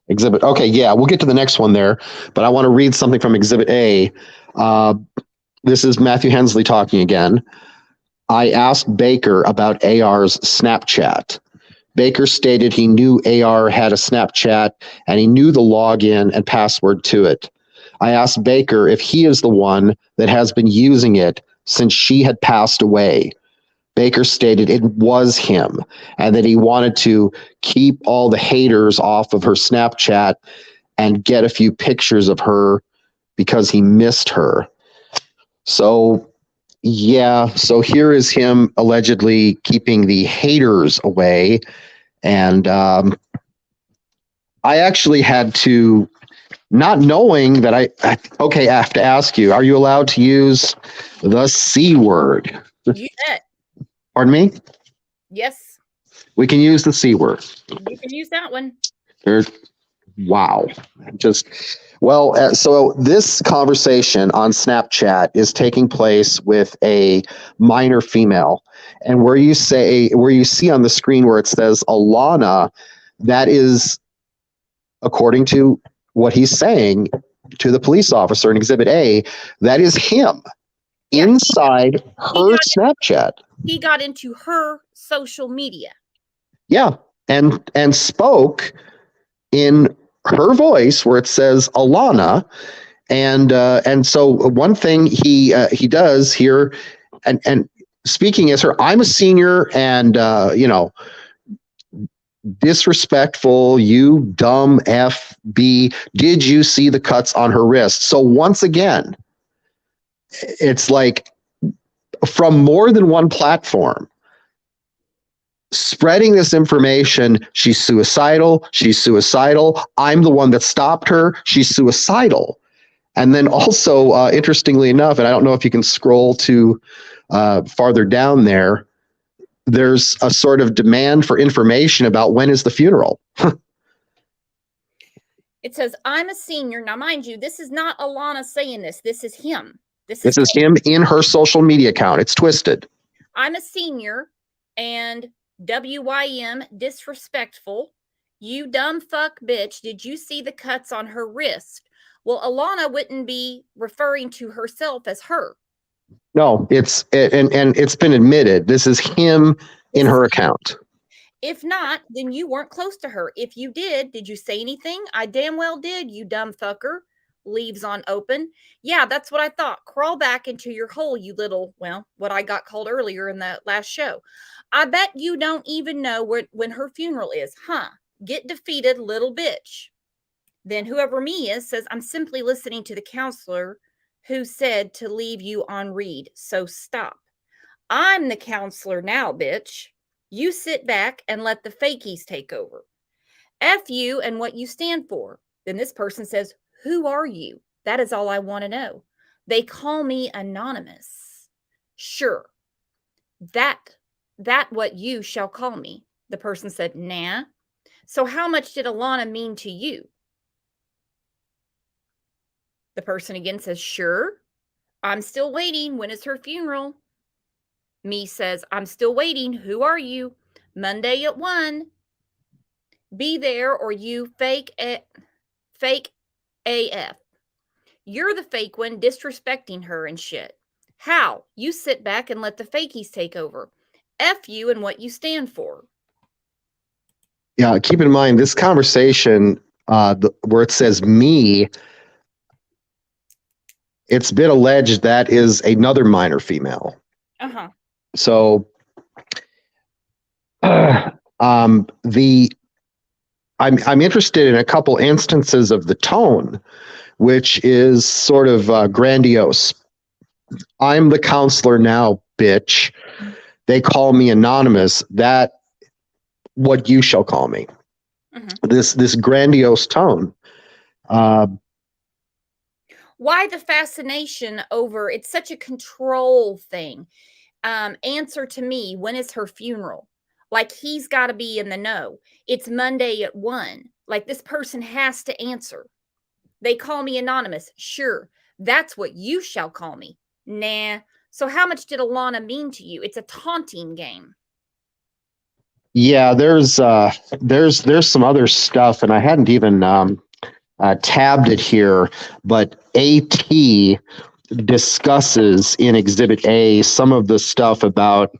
Exhibit. Okay, yeah, we'll get to the next one there, but I want to read something from Exhibit A. This is Matthew Hensley talking again. I asked Baker about AR's Snapchat. Baker stated he knew AR had a Snapchat and he knew the login and password to it. I asked Baker if he is the one that has been using it since she had passed away. Baker stated it was him and that he wanted to keep all the haters off of her Snapchat and get a few pictures of her because he missed her. So, yeah, so here is him allegedly keeping the haters away. And I actually had to, not knowing that I have to ask you, are you allowed to use the C word? You bet. Pardon me? Yes. We can use the C word. You can use that one. There's Wow. Just, well, so this conversation on Snapchat is taking place with a minor female. And where you see on the screen where it says Alaunna, that is, according to what he's saying to the police officer in Exhibit A, that is him Yeah, inside her Snapchat. he got into her social media. Yeah. And spoke in her voice where it says Alaunna. And so one thing he does here, and speaking as her, I'm a senior, and disrespectful, you dumb FB. Did you see the cuts on her wrist? So once again, it's like from more than one platform, spreading this information. She's suicidal. I'm the one that stopped her. She's suicidal. And then also, interestingly enough, and I don't know if you can scroll to farther down there, there's a sort of demand for information about when is the funeral. It says, I'm a senior. Now, mind you, this is not Alana saying this. This is him. This is him in her social media account. It's twisted. I'm a senior, and WYM, disrespectful. You dumb fuck bitch. Did you see the cuts on her wrist? Well, Alaunna wouldn't be referring to herself as her. No, and it's been admitted. This is him in her account. If not, then you weren't close to her. If you did you say anything? I damn well did, you dumb fucker. Leaves on open. Yeah, that's what I thought. Crawl back into your hole, you little, well, what I got called earlier in the last show. I bet you don't even know when her funeral is, huh? Get defeated, little bitch. Then whoever me is says, I'm simply listening to the counselor who said to leave you on read. So stop. I'm the counselor now, bitch. You sit back and let the fakies take over. F you and what you stand for. Then this person says, who are you? That is all I want to know. They call me anonymous. Sure. That what you shall call me. The person said, nah. So how much did Alaunna mean to you? The person again says, sure. I'm still waiting. When is her funeral? Me says, I'm still waiting. Who are you? Monday at 1. Be there or you fake AF. You're the fake one disrespecting her and shit. How? You sit back and let the fakies take over. F you and what you stand for. Yeah, keep in mind this conversation where it says me, it's been alleged that is another minor female. Uh-huh. So I'm interested in a couple instances of the tone, which is sort of grandiose. I'm the counselor now, bitch. They call me anonymous. That what you shall call me. Mm-hmm. This grandiose tone. Why the fascination over? It's such a control thing. Answer to me. When is her funeral? Like he's got to be in the know. It's Monday at 1. Like this person has to answer. They call me anonymous. Sure. That's what you shall call me. Nah. So how much did Alaunna mean to you? It's a taunting game. Yeah, there's some other stuff, and I hadn't even tabbed it here, but AT discusses in Exhibit A some of the stuff about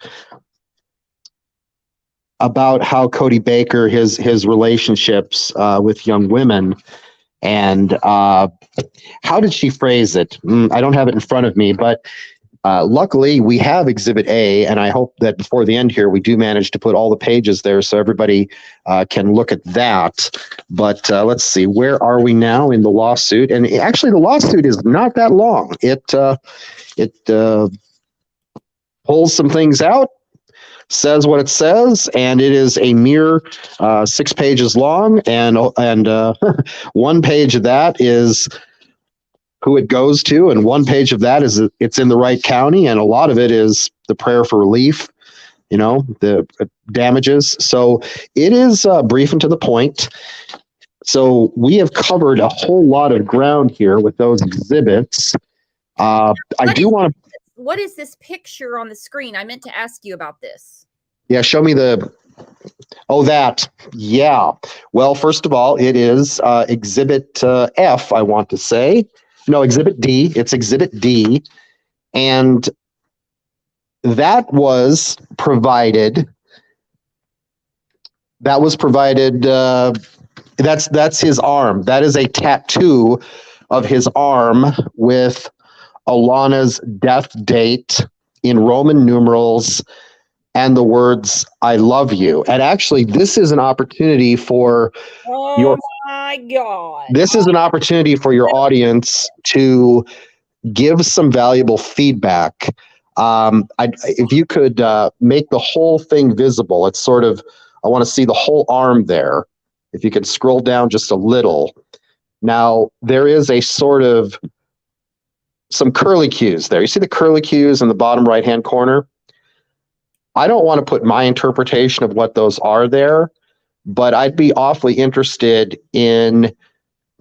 how Cody Baker, his relationships with young women, and how did she phrase it? I don't have it in front of me, but luckily we have Exhibit A, and I hope that before the end here we do manage to put all the pages there so everybody can look at that. But let's see, where are we now in the lawsuit? And actually the lawsuit is not that long. It pulls some things out, says what it says, and it is a mere 6 pages long, and one page of that is who it goes to, and one page of that is it's in the right county, and a lot of it is the prayer for relief, the damages. So it is brief and to the point. So we have covered a whole lot of ground here with those exhibits. I do want to. What is this picture on the screen? I meant to ask you about this. Yeah, show me the. Oh, that. Yeah. Well, first of all, it is Exhibit F, I want to say. No, Exhibit D. It's Exhibit D. And that was provided. That's his arm. That is a tattoo of his arm with Alana's death date in Roman numerals and the words "I love you." And actually, this is an opportunity for Oh my God. This is an opportunity for your audience to give some valuable feedback. If you could make the whole thing visible, it's sort of, I want to see the whole arm there. If you could scroll down just a little. Now, there is a sort of some curlicues there. You see the curlicues in the bottom right-hand corner? I don't want to put my interpretation of what those are there, but I'd be awfully interested in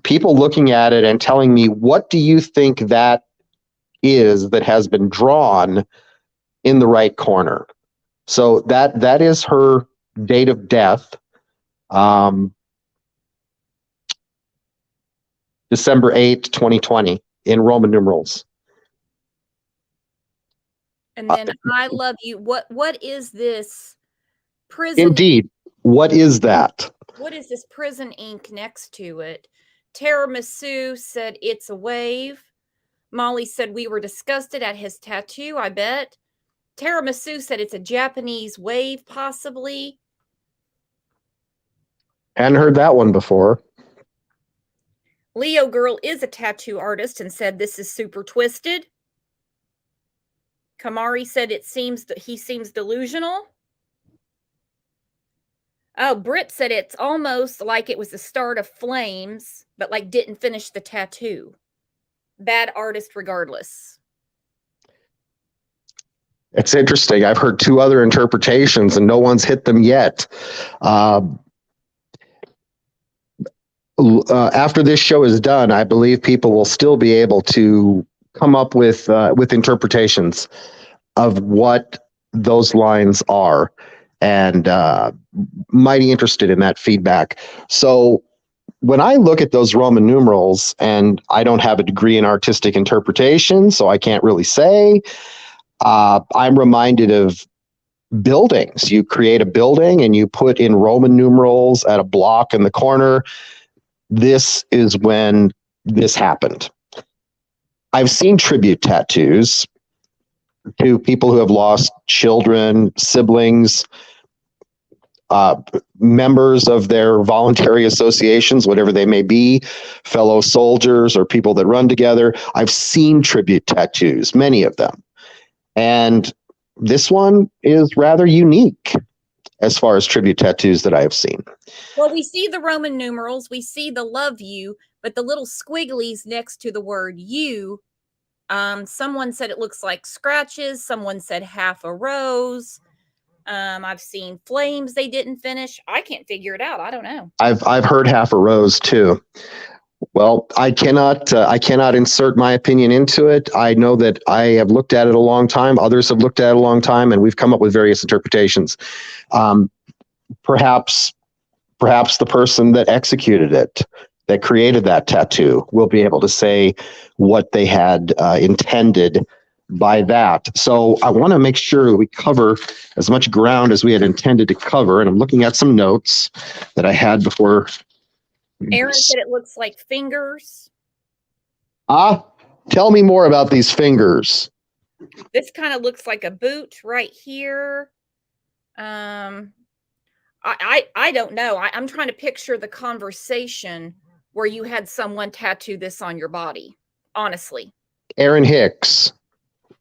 people looking at it and telling me, what do you think that is that has been drawn in the right corner? So that is her date of death, December 8th, 2020, in Roman numerals. And then I love you. What is this prison? Indeed. What is that? What is this prison ink next to it? Tiramisu said it's a wave. Molly said we were disgusted at his tattoo, I bet. Tiramisu said it's a Japanese wave, possibly. Hadn't heard that one before. Leo Girl is a tattoo artist and said this is super twisted. Kamari said he seems delusional. Oh, Britt said it's almost like it was the start of flames, but like didn't finish the tattoo. Bad artist regardless. It's interesting. I've heard two other interpretations and no one's hit them yet. After this show is done, I believe people will still be able to come up with interpretations of what those lines are, and mighty interested in that feedback. So when I look at those Roman numerals, and I don't have a degree in artistic interpretation, so I can't really say, I'm reminded of buildings. You create a building and you put in Roman numerals at a block in the corner. This is when this happened. I've seen tribute tattoos to people who have lost children, siblings, members of their voluntary associations, whatever they may be, fellow soldiers or people that run together. I've seen tribute tattoos, many of them. And this one is rather unique as far as tribute tattoos that I have seen. Well, we see the Roman numerals, we see the love you, but the little squigglies next to the word you, someone said it looks like scratches. Someone said half a rose. I've seen flames they didn't finish. I can't figure it out. I don't know. I've heard half a rose too. Well, I cannot insert my opinion into it. I know that I have looked at it a long time. Others have looked at it a long time, and we've come up with various interpretations. Perhaps the person that executed it, that created that tattoo, will be able to say what they had intended by that. So I want to make sure we cover as much ground as we had intended to cover. And I'm looking at some notes that I had before. Aaron said it looks like fingers. Tell me more about these fingers. This kind of looks like a boot right here. I don't know. I'm trying to picture the conversation where you had someone tattoo this on your body. Honestly. Aaron Hicks,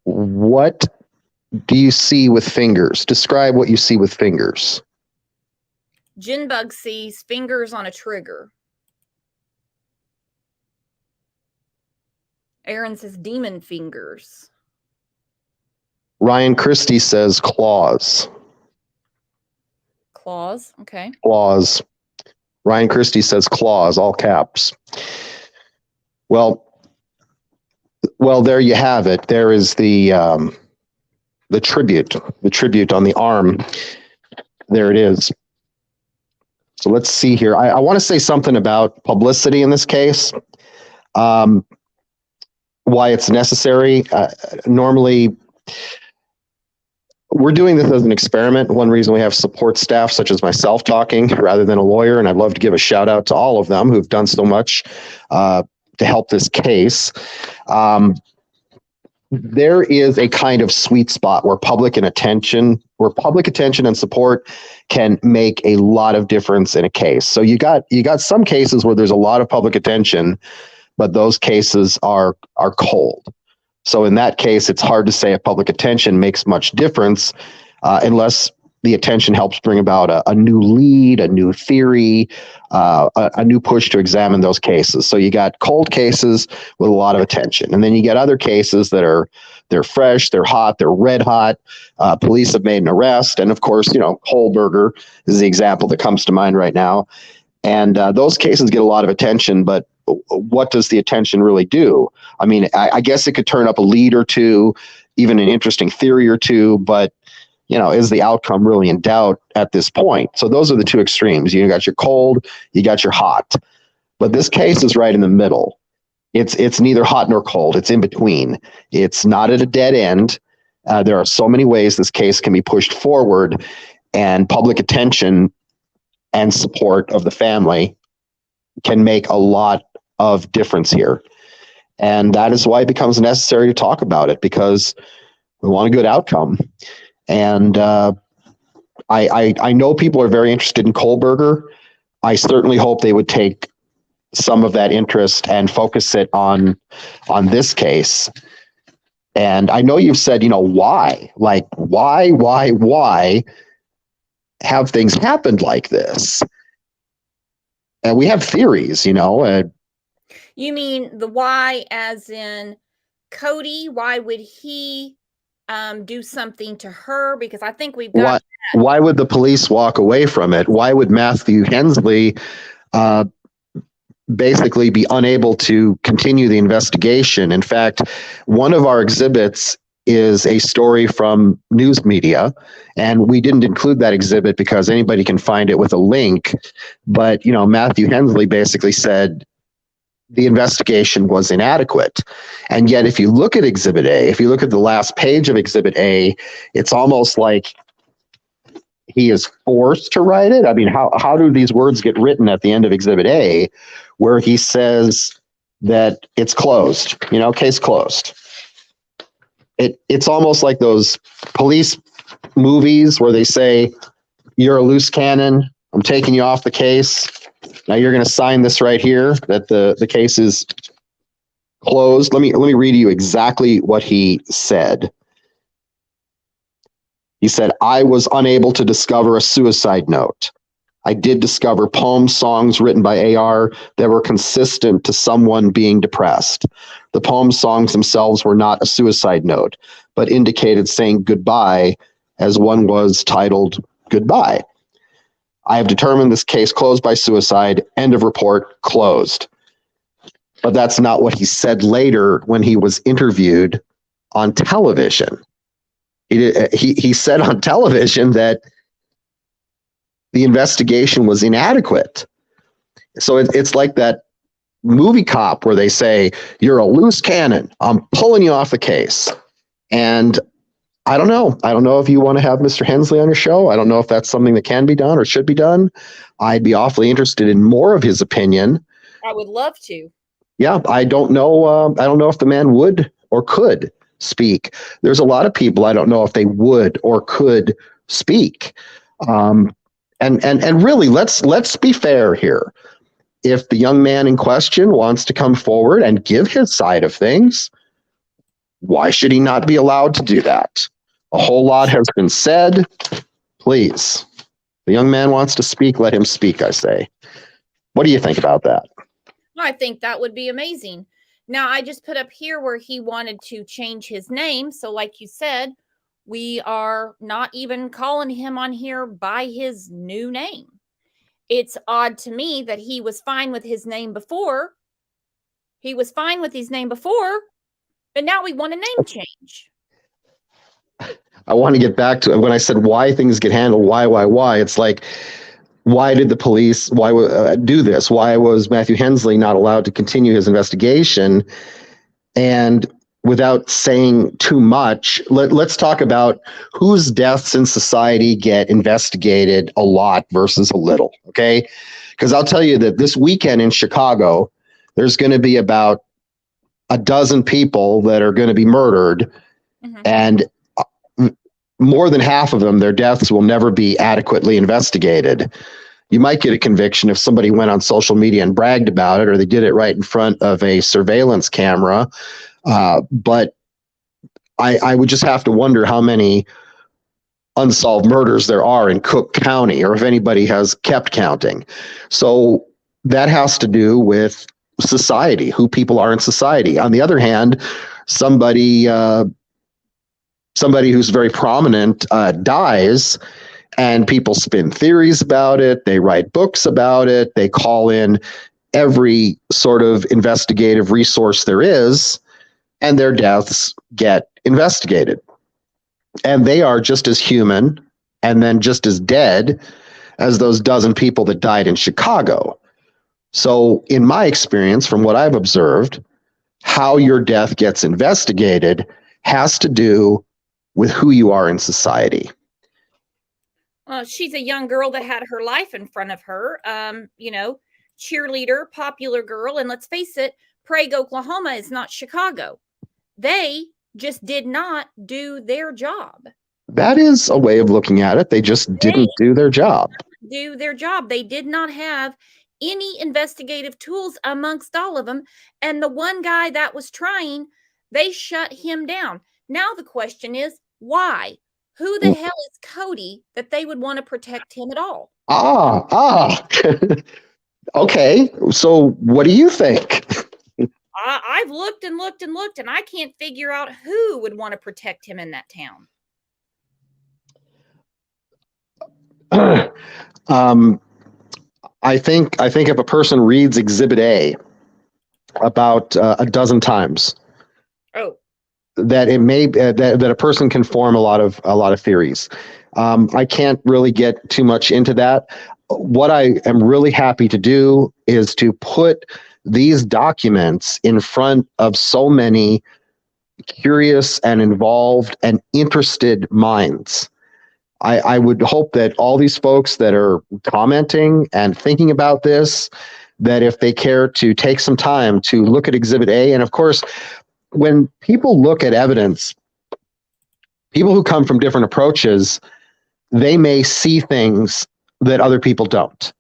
what do you see with fingers? Describe what you see with fingers. Jinbug sees fingers on a trigger. Aaron says demon fingers. Ryan Christie says claws. Claws. Okay. Claws. Ryan Christie says clause, all caps. Well, there you have it. There is the tribute on the arm. There it is. So let's see here. I want to say something about publicity in this case. Why it's necessary. Normally, we're doing this as an experiment. One reason we have support staff such as myself talking rather than a lawyer, and I'd love to give a shout out to all of them who've done so much to help this case. There is a kind of sweet spot where public attention and support can make a lot of difference in a case. So you got some cases where there's a lot of public attention, but those cases are cold. So in that case, it's hard to say if public attention makes much difference unless the attention helps bring about a new lead, a new theory, a new push to examine those cases. So you got cold cases with a lot of attention. And then you get other cases that they're fresh, they're hot, they're red hot. Police have made an arrest. And of course, Kohlberger is the example that comes to mind right now. And those cases get a lot of attention, but what does the attention really do? I mean, I guess it could turn up a lead or two, even an interesting theory or two, but is the outcome really in doubt at this point? So those are the two extremes. You got your cold, you got your hot. But this case is right in the middle. It's neither hot nor cold. It's in between. It's not at a dead end. There are so many ways this case can be pushed forward, and public attention and support of the family can make a lot of difference here. And that is why it becomes necessary to talk about it, because we want a good outcome. And I know people are very interested in Kohlberger. I certainly hope they would take some of that interest and focus it on this case. And I know you've said, why? Like, why have things happened like this? And we have theories, You mean the why as in Cody? Why would he do something to her? Because I think we've got why would the police walk away from it? Why would Matthew Hensley basically be unable to continue the investigation? In fact, one of our exhibits is a story from news media, and we didn't include that exhibit because anybody can find it with a link. But, Matthew Hensley basically said the investigation was inadequate. And yet, if you look at Exhibit A, if you look at the last page of Exhibit A, it's almost like he is forced to write it. I mean, how do these words get written at the end of Exhibit A, where he says that it's closed, case closed? It's almost like those police movies where they say, you're a loose cannon, I'm taking you off the case. Now you're going to sign this right here that the case is closed. Let me read you exactly what he said. He said, I was unable to discover a suicide note. I did discover poems, songs written by AR that were consistent to someone being depressed. The poem songs themselves were not a suicide note, but indicated saying goodbye, as one was titled Goodbye. I have determined this case closed by suicide. End of report, closed. But that's not what he said later when he was interviewed on television. He said on television that the investigation was inadequate. So it's like that movie cop where they say, you're a loose cannon, I'm pulling you off the case. And I don't know if you want to have Mr. Hensley on your show. I don't know if that's something that can be done or should be done. I'd be awfully interested in more of his opinion. I would love to. Yeah, I don't know if the man would or could speak. There's a lot of people I don't know if they would or could speak. And really, let's be fair here. If the young man in question wants to come forward and give his side of things, why should he not be allowed to do that? A whole lot has been said. Please, the young man wants to speak, let him speak, I say. What do you think about that? I think that would be amazing. Now, I just put up here where he wanted to change his name. So like you said, we are not even calling him on here by his new name. It's odd to me that he was fine with his name before. He was fine with his name before, but now we want a name change. I want to get back to it. When I said why things get handled, why? It's like, why did the police do this? Why was Matthew Hensley not allowed to continue his investigation? And without saying too much, let's talk about whose deaths in society get investigated a lot versus a little, okay? Because I'll tell you that this weekend in Chicago, there's going to be about a dozen people that are going to be murdered, and more than half of them, their deaths will never be adequately investigated. You might get a conviction if somebody went on social media and bragged about it, or they did it right in front of a surveillance camera. But I would just have to wonder how many unsolved murders there are in Cook County, or if anybody has kept counting. So that has to do with society, who people are in society. On the other hand, somebody who's very prominent dies, and people spin theories about it. They write books about it. They call in every sort of investigative resource there is, and their deaths get investigated. And they are just as human and then just as dead as those dozen people that died in Chicago. So in my experience, from what I've observed, how your death gets investigated has to do with who you are in society. Well, she's a young girl that had her life in front of her. Cheerleader, popular girl. And let's face it, Prague, Oklahoma is not Chicago. They just did not do their job. That is a way of looking at it. They just didn't do their job. They did not have any investigative tools amongst all of them. And the one guy that was trying, they shut him down. Now the question is, why? Who the hell is Cody that they would want to protect him at all? Okay. So what do you think? I've looked and looked and looked, and I can't figure out who would want to protect him in that town. I think if a person reads Exhibit A about a dozen times, that it may that a person can form a lot of theories. I can't really get too much into that. What I am really happy to do is to put these documents in front of so many curious and involved and interested minds. I would hope that all these folks that are commenting and thinking about this, that if they care to take some time to look at Exhibit A, and of course, when people look at evidence, people who come from different approaches, they may see things that other people don't.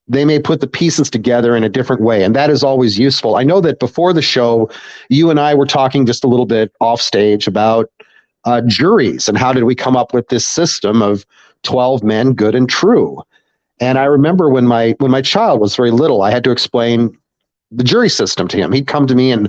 They may put the pieces together in a different way, and that is always useful. I know that before the show, you and I were talking just a little bit off stage about juries and how did we come up with this system of 12 men, good and true. And I remember when my child was very little, I had to explain the jury system to him. He'd come to me and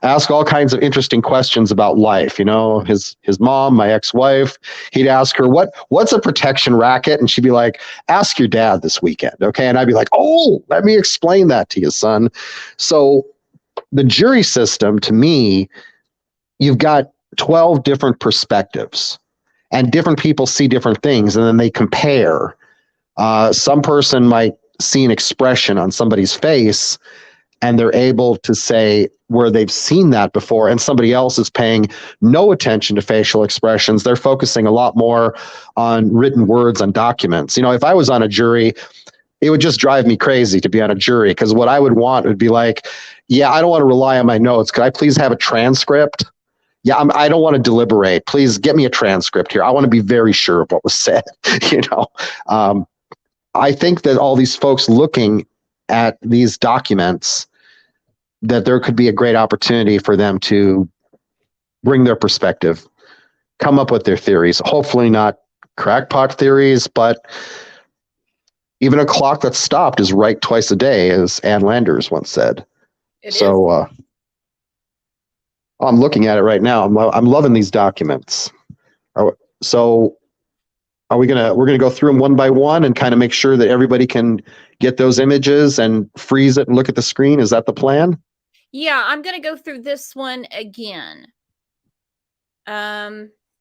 ask all kinds of interesting questions about life. His mom, my ex-wife, he'd ask her, what's a protection racket? And she'd be like, ask your dad this weekend. Okay. And I'd be like, oh, let me explain that to you, son. So the jury system, to me, you've got 12 different perspectives, and different people see different things, and then they compare. Some person might see an expression on somebody's face, and they're able to say where they've seen that before, and somebody else is paying no attention to facial expressions. They're focusing a lot more on written words on documents. If I was on a jury, it would just drive me crazy to be on a jury, because what I would want would be like, yeah, I don't want to rely on my notes. Could I please have a transcript? Yeah, I don't want to deliberate. Please get me a transcript here. I want to be very sure of what was said. I think that all these folks looking at these documents, that there could be a great opportunity for them to bring their perspective, come up with their theories. Hopefully not crackpot theories, but even a clock that's stopped is right twice a day, as Ann Landers once said. I'm looking at it right now. I'm loving these documents. So we're gonna go through them one by one and kind of make sure that everybody can get those images and freeze it and look at the screen? Is that the plan? Yeah, I'm going to go through this one again.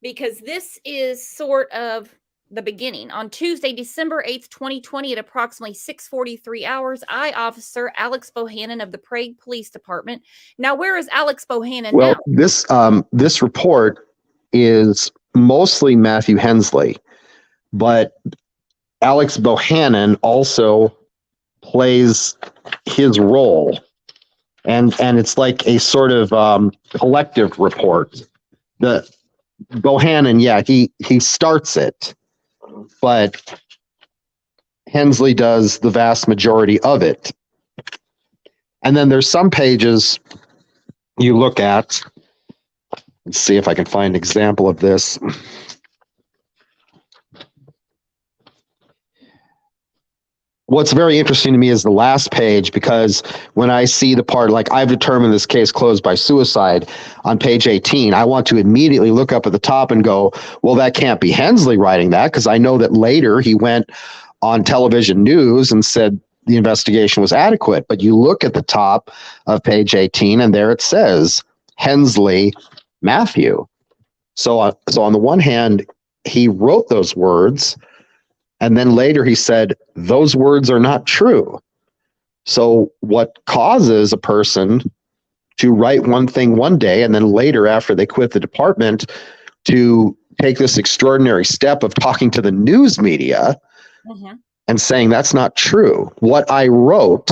Because this is sort of the beginning. On Tuesday, December 8th, 2020, at approximately 6:43 hours, Officer Alex Bohannon of the Prague Police Department. Now, where is Alex Bohannon Well, now? this report is mostly Matthew Hensley, but Alex Bohannon also plays his role, and it's like a sort of collective report. The Bohannon, yeah, he starts it, but Hensley does the vast majority of it. And then there's some pages you look at. Let's see if I can find an example of this. What's very interesting to me is the last page, because when I see the part, like I've determined this case closed by suicide on page 18, I want to immediately look up at the top and go, well, that can't be Hensley writing that, because I know that later he went on television news and said the investigation was adequate. But you look at the top of page 18 and there it says Hensley Matthew. So on the one hand, he wrote those words, and then later he said, those words are not true. So what causes a person to write one thing one day, and then later after they quit the department to take this extraordinary step of talking to the news media and saying that's not true. What I wrote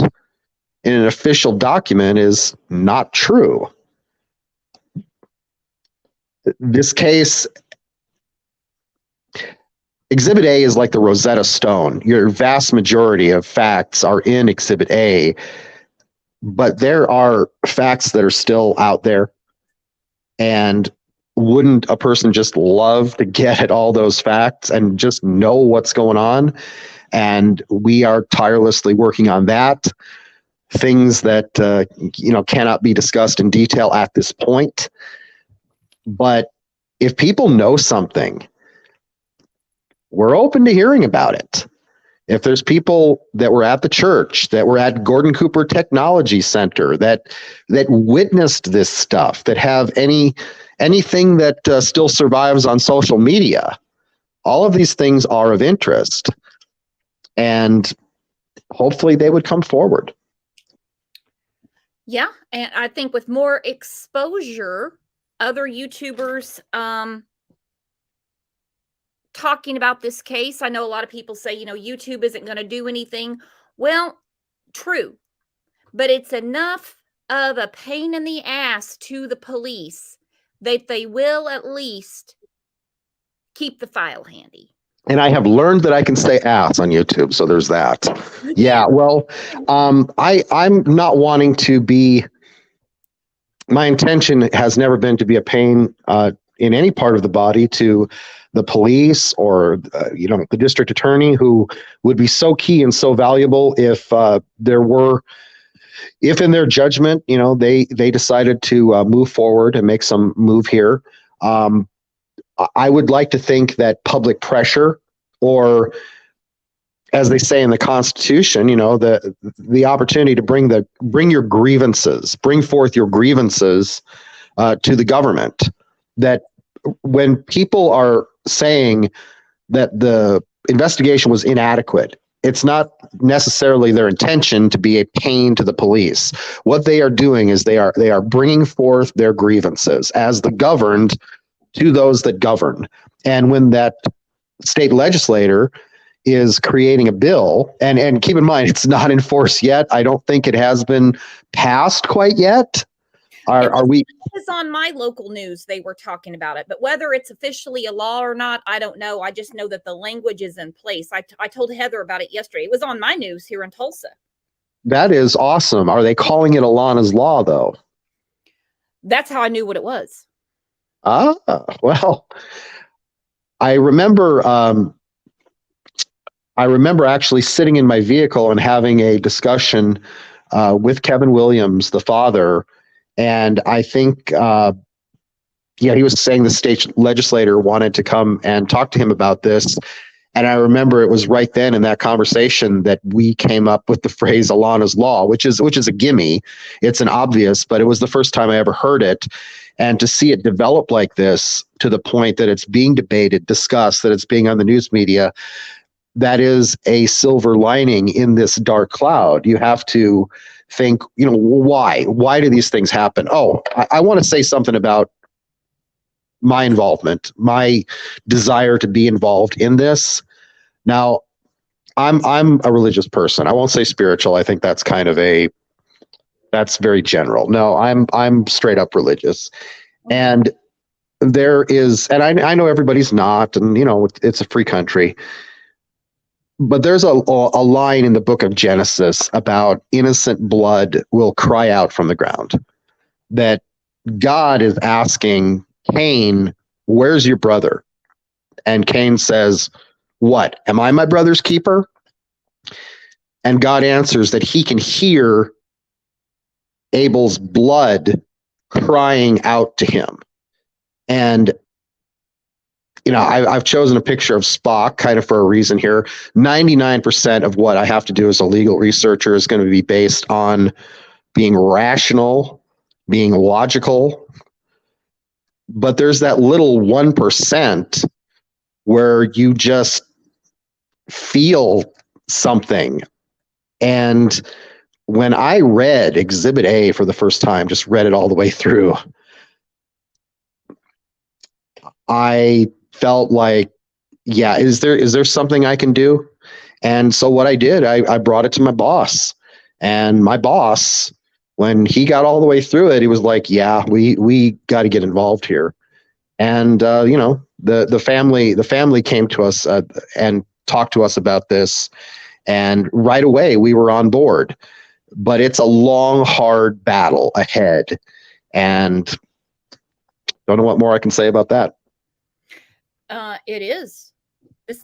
in an official document is not true. This case, Exhibit A is like the Rosetta Stone. Your vast majority of facts are in Exhibit A, but there are facts that are still out there. And wouldn't a person just love to get at all those facts and just know what's going on? And we are tirelessly working on that. Things that cannot be discussed in detail at this point. But if people know something, we're open to hearing about it. If there's people that were at the church, that were at Gordon Cooper Technology Center, that witnessed this stuff, that have anything that still survives on social media, all of these things are of interest. And hopefully they would come forward. Yeah, and I think with more exposure, other YouTubers talking about this case. I know a lot of people say, YouTube isn't going to do anything. Well, true, but it's enough of a pain in the ass to the police that they will at least keep the file handy. And I have learned that I can say ass on YouTube, so there's that. Yeah, well, I'm not wanting to be. My intention has never been to be a pain in any part of the body to the police or the district attorney, who would be so key and so valuable if in their judgment, they decided to move forward and make some move here. I would like to think that public pressure, or as they say in the Constitution, the opportunity to bring forth your grievances to the government, that when people are saying that the investigation was inadequate, it's not necessarily their intention to be a pain to the police. What they are doing is they are bringing forth their grievances as the governed to those that govern. And when that state legislator is creating a bill, and keep in mind, it's not enforced yet. I don't think it has been passed quite yet. Are we? It was on my local news. They were talking about it, but whether it's officially a law or not, I don't know. I just know that the language is in place. I told Heather about it yesterday. It was on my news here in Tulsa. That is awesome. Are they calling it Alana's Law, though? That's how I knew what it was. Well, I remember actually sitting in my vehicle and having a discussion with Kevin Williams, the father. And I think yeah, he was saying the state legislator wanted to come and talk to him about this. And I remember it was right then in that conversation that we came up with the phrase Alaunna's law, which is a gimme. It's an obvious, but it was the first time I ever heard it. And to see it develop like this to the point that it's being debated, discussed, that it's being on the news media, that is a silver lining in this dark cloud. You have to think, why? Why do these things happen? Oh, I want to say something about my involvement, my desire to be involved in this. Now, I'm a religious person. I won't say spiritual. I think that's that's very general. No, I'm straight up religious. And there is, and I know everybody's not, and it's a free country. But there's a line in the book of Genesis about innocent blood will cry out from the ground. That God is asking Cain, where's your brother? And Cain says, what? Am I my brother's keeper? And God answers that he can hear Abel's blood crying out to him. And I've chosen a picture of Spock kind of for a reason here. 99% of what I have to do as a legal researcher is going to be based on being rational, being logical. But there's that little 1% where you just feel something. And when I read Exhibit A for the first time, just read it all the way through, I felt like, yeah, is there something I can do? And so what I did, I brought it to my boss, and my boss, when he got all the way through it, he was like, yeah, we got to get involved here. And the family came to us and talked to us about this, and right away we were on board. But it's a long, hard battle ahead, and don't know what more I can say about that. It is.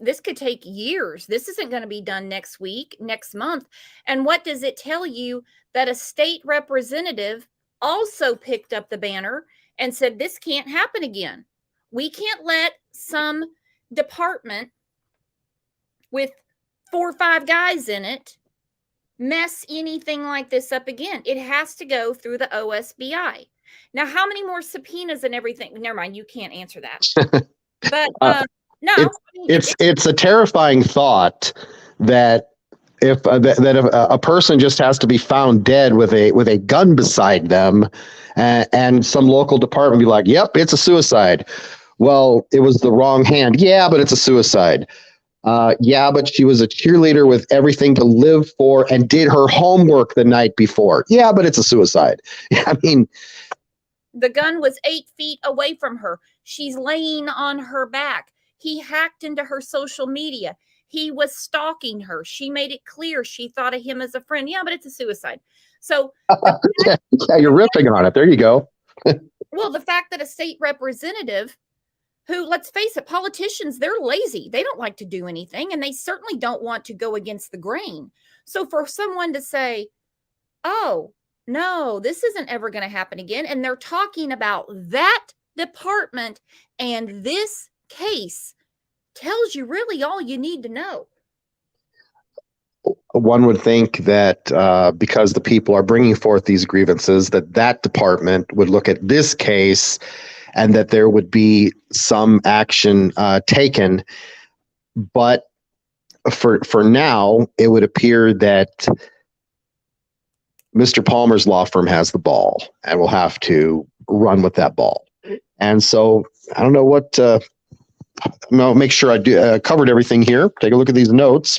This could take years. This isn't going to be done next week, next month. And what does it tell you? That a state representative also picked up the banner and said, this can't happen again. We can't let some department with 4 or 5 guys in it mess anything like this up again. It has to go through the OSBI. Now, how many more subpoenas and everything? Never mind, you can't answer that. But no, it's a terrifying thought that if a person just has to be found dead with a gun beside them, and some local department be like, "Yep, it's a suicide." Well, it was the wrong hand. Yeah, but it's a suicide. Yeah, but she was a cheerleader with everything to live for and did her homework the night before. Yeah, but it's a suicide. I mean, the gun was 8 feet away from her. She's laying on her back. He hacked into her social media. He was stalking her. She made it clear she thought of him as a friend. Yeah, but it's a suicide. So yeah, you're ripping on it. There you go. Well, the fact that a state representative who, let's face it, politicians, they're lazy. They don't like to do anything, and they certainly don't want to go against the grain. So for someone to say, oh, no, this isn't ever going to happen again, and they're talking about that department and this case, tells you really all you need to know. One would think that because the people are bringing forth these grievances, that department would look at this case and that there would be some action taken. But for now, it would appear that Mr. Palmer's law firm has the ball and will have to run with that ball. And so I don't know what, I'll make sure I do covered everything here. Take a look at these notes.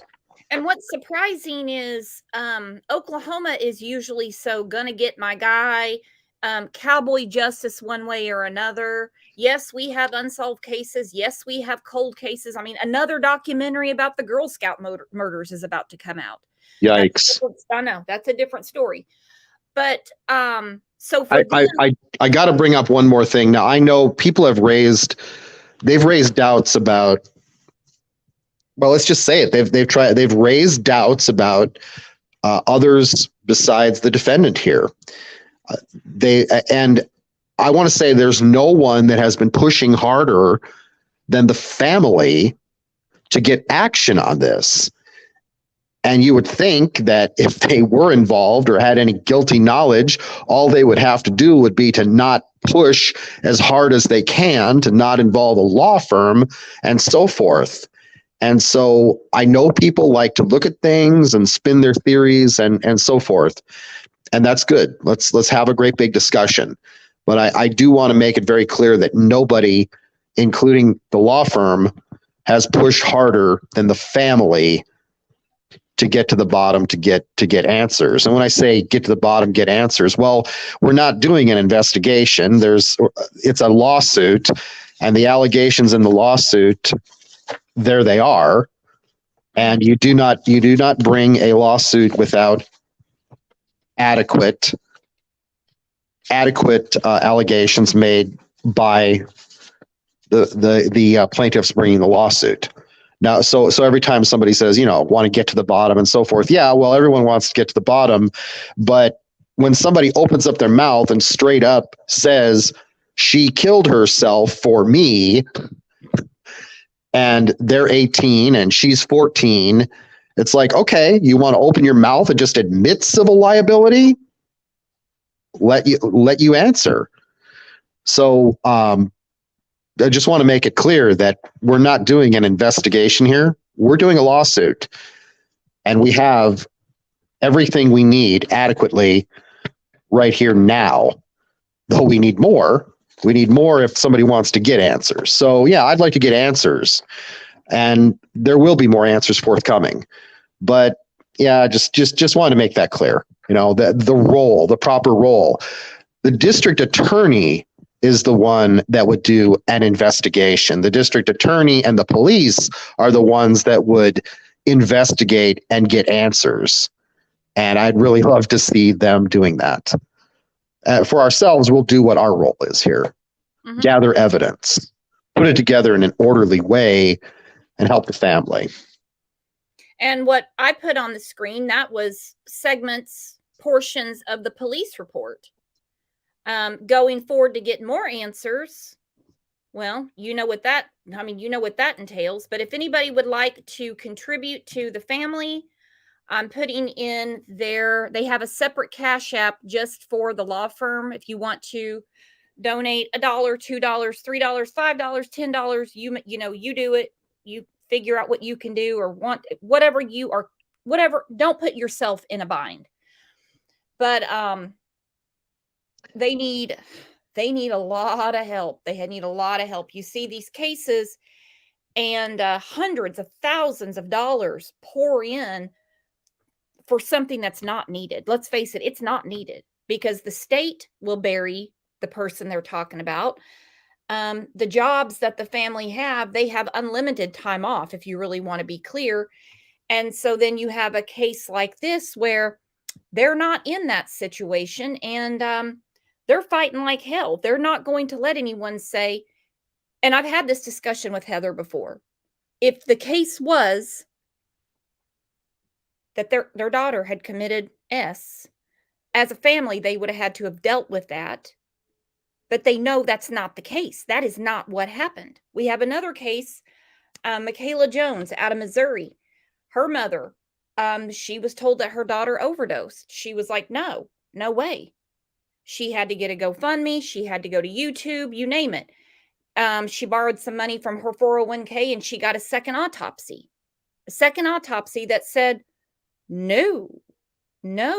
And what's surprising is Oklahoma is usually so gonna get my guy, cowboy justice one way or another. Yes, we have unsolved cases. Yes, we have cold cases. I mean, another documentary about the Girl Scout murders is about to come out. Yikes. I know, that's a different story. But so for I got to bring up one more thing. Now, I know people have raised doubts about, well, let's just say it. They've raised doubts about others besides the defendant here. And I want to say there's no one that has been pushing harder than the family to get action on this. And you would think that if they were involved or had any guilty knowledge, all they would have to do would be to not push as hard as they can, to not involve a law firm and so forth. And so I know people like to look at things and spin their theories and so forth. And that's good. Let's have a great big discussion. But I do want to make it very clear that nobody, including the law firm, has pushed harder than the family to get to the bottom, to get answers. And when I say get to the bottom, get answers, well, we're not doing an investigation. It's a lawsuit, and the allegations in the lawsuit, there they are. And you do not bring a lawsuit without adequate allegations made by the plaintiffs bringing the lawsuit. Now, so every time somebody says, want to get to the bottom and so forth, yeah, well, everyone wants to get to the bottom, but when somebody opens up their mouth and straight up says she killed herself for me, and they're 18 and she's 14, it's like, okay, you want to open your mouth and just admit civil liability? Let you answer. So I just want to make it clear that we're not doing an investigation here. We're doing a lawsuit, and we have everything we need adequately right here now. Though we need more. We need more if somebody wants to get answers. So yeah, I'd like to get answers, and there will be more answers forthcoming. But yeah, just want to make that clear. The proper role. The district attorney is the one that would do an investigation. The district attorney and the police are the ones that would investigate and get answers. And I'd really love to see them doing that. For ourselves, we'll do what our role is here. Mm-hmm. Gather evidence, put it together in an orderly way, and help the family. And what I put on the screen, that was portions of the police report. Going forward to get more answers, well, you know what that entails. But if anybody would like to contribute to the family, I'm putting in they have a separate Cash App just for the law firm. If you want to donate $1, $2, $3, $5, $10, you do it. You figure out what you can do or want, whatever. Don't put yourself in a bind. But they need a lot of help. They need a lot of help. You see these cases and hundreds of thousands of dollars pour in for something that's not needed. Let's face it, it's not needed because the state will bury the person they're talking about. The jobs that the family have, they have unlimited time off, if you really want to be clear. And so then you have a case like this where they're not in that situation and they're fighting like hell. They're not going to let anyone say, and I've had this discussion with Heather before, if the case was that their daughter had committed S, as a family, they would have had to have dealt with that. But they know that's not the case. That is not what happened. We have another case, Michaela Jones out of Missouri. Her mother, she was told that her daughter overdosed. She was like, no way. She had to get a GoFundMe. She had to go to YouTube, you name it. She borrowed some money from her 401k and she got a second autopsy. A second autopsy that said, no,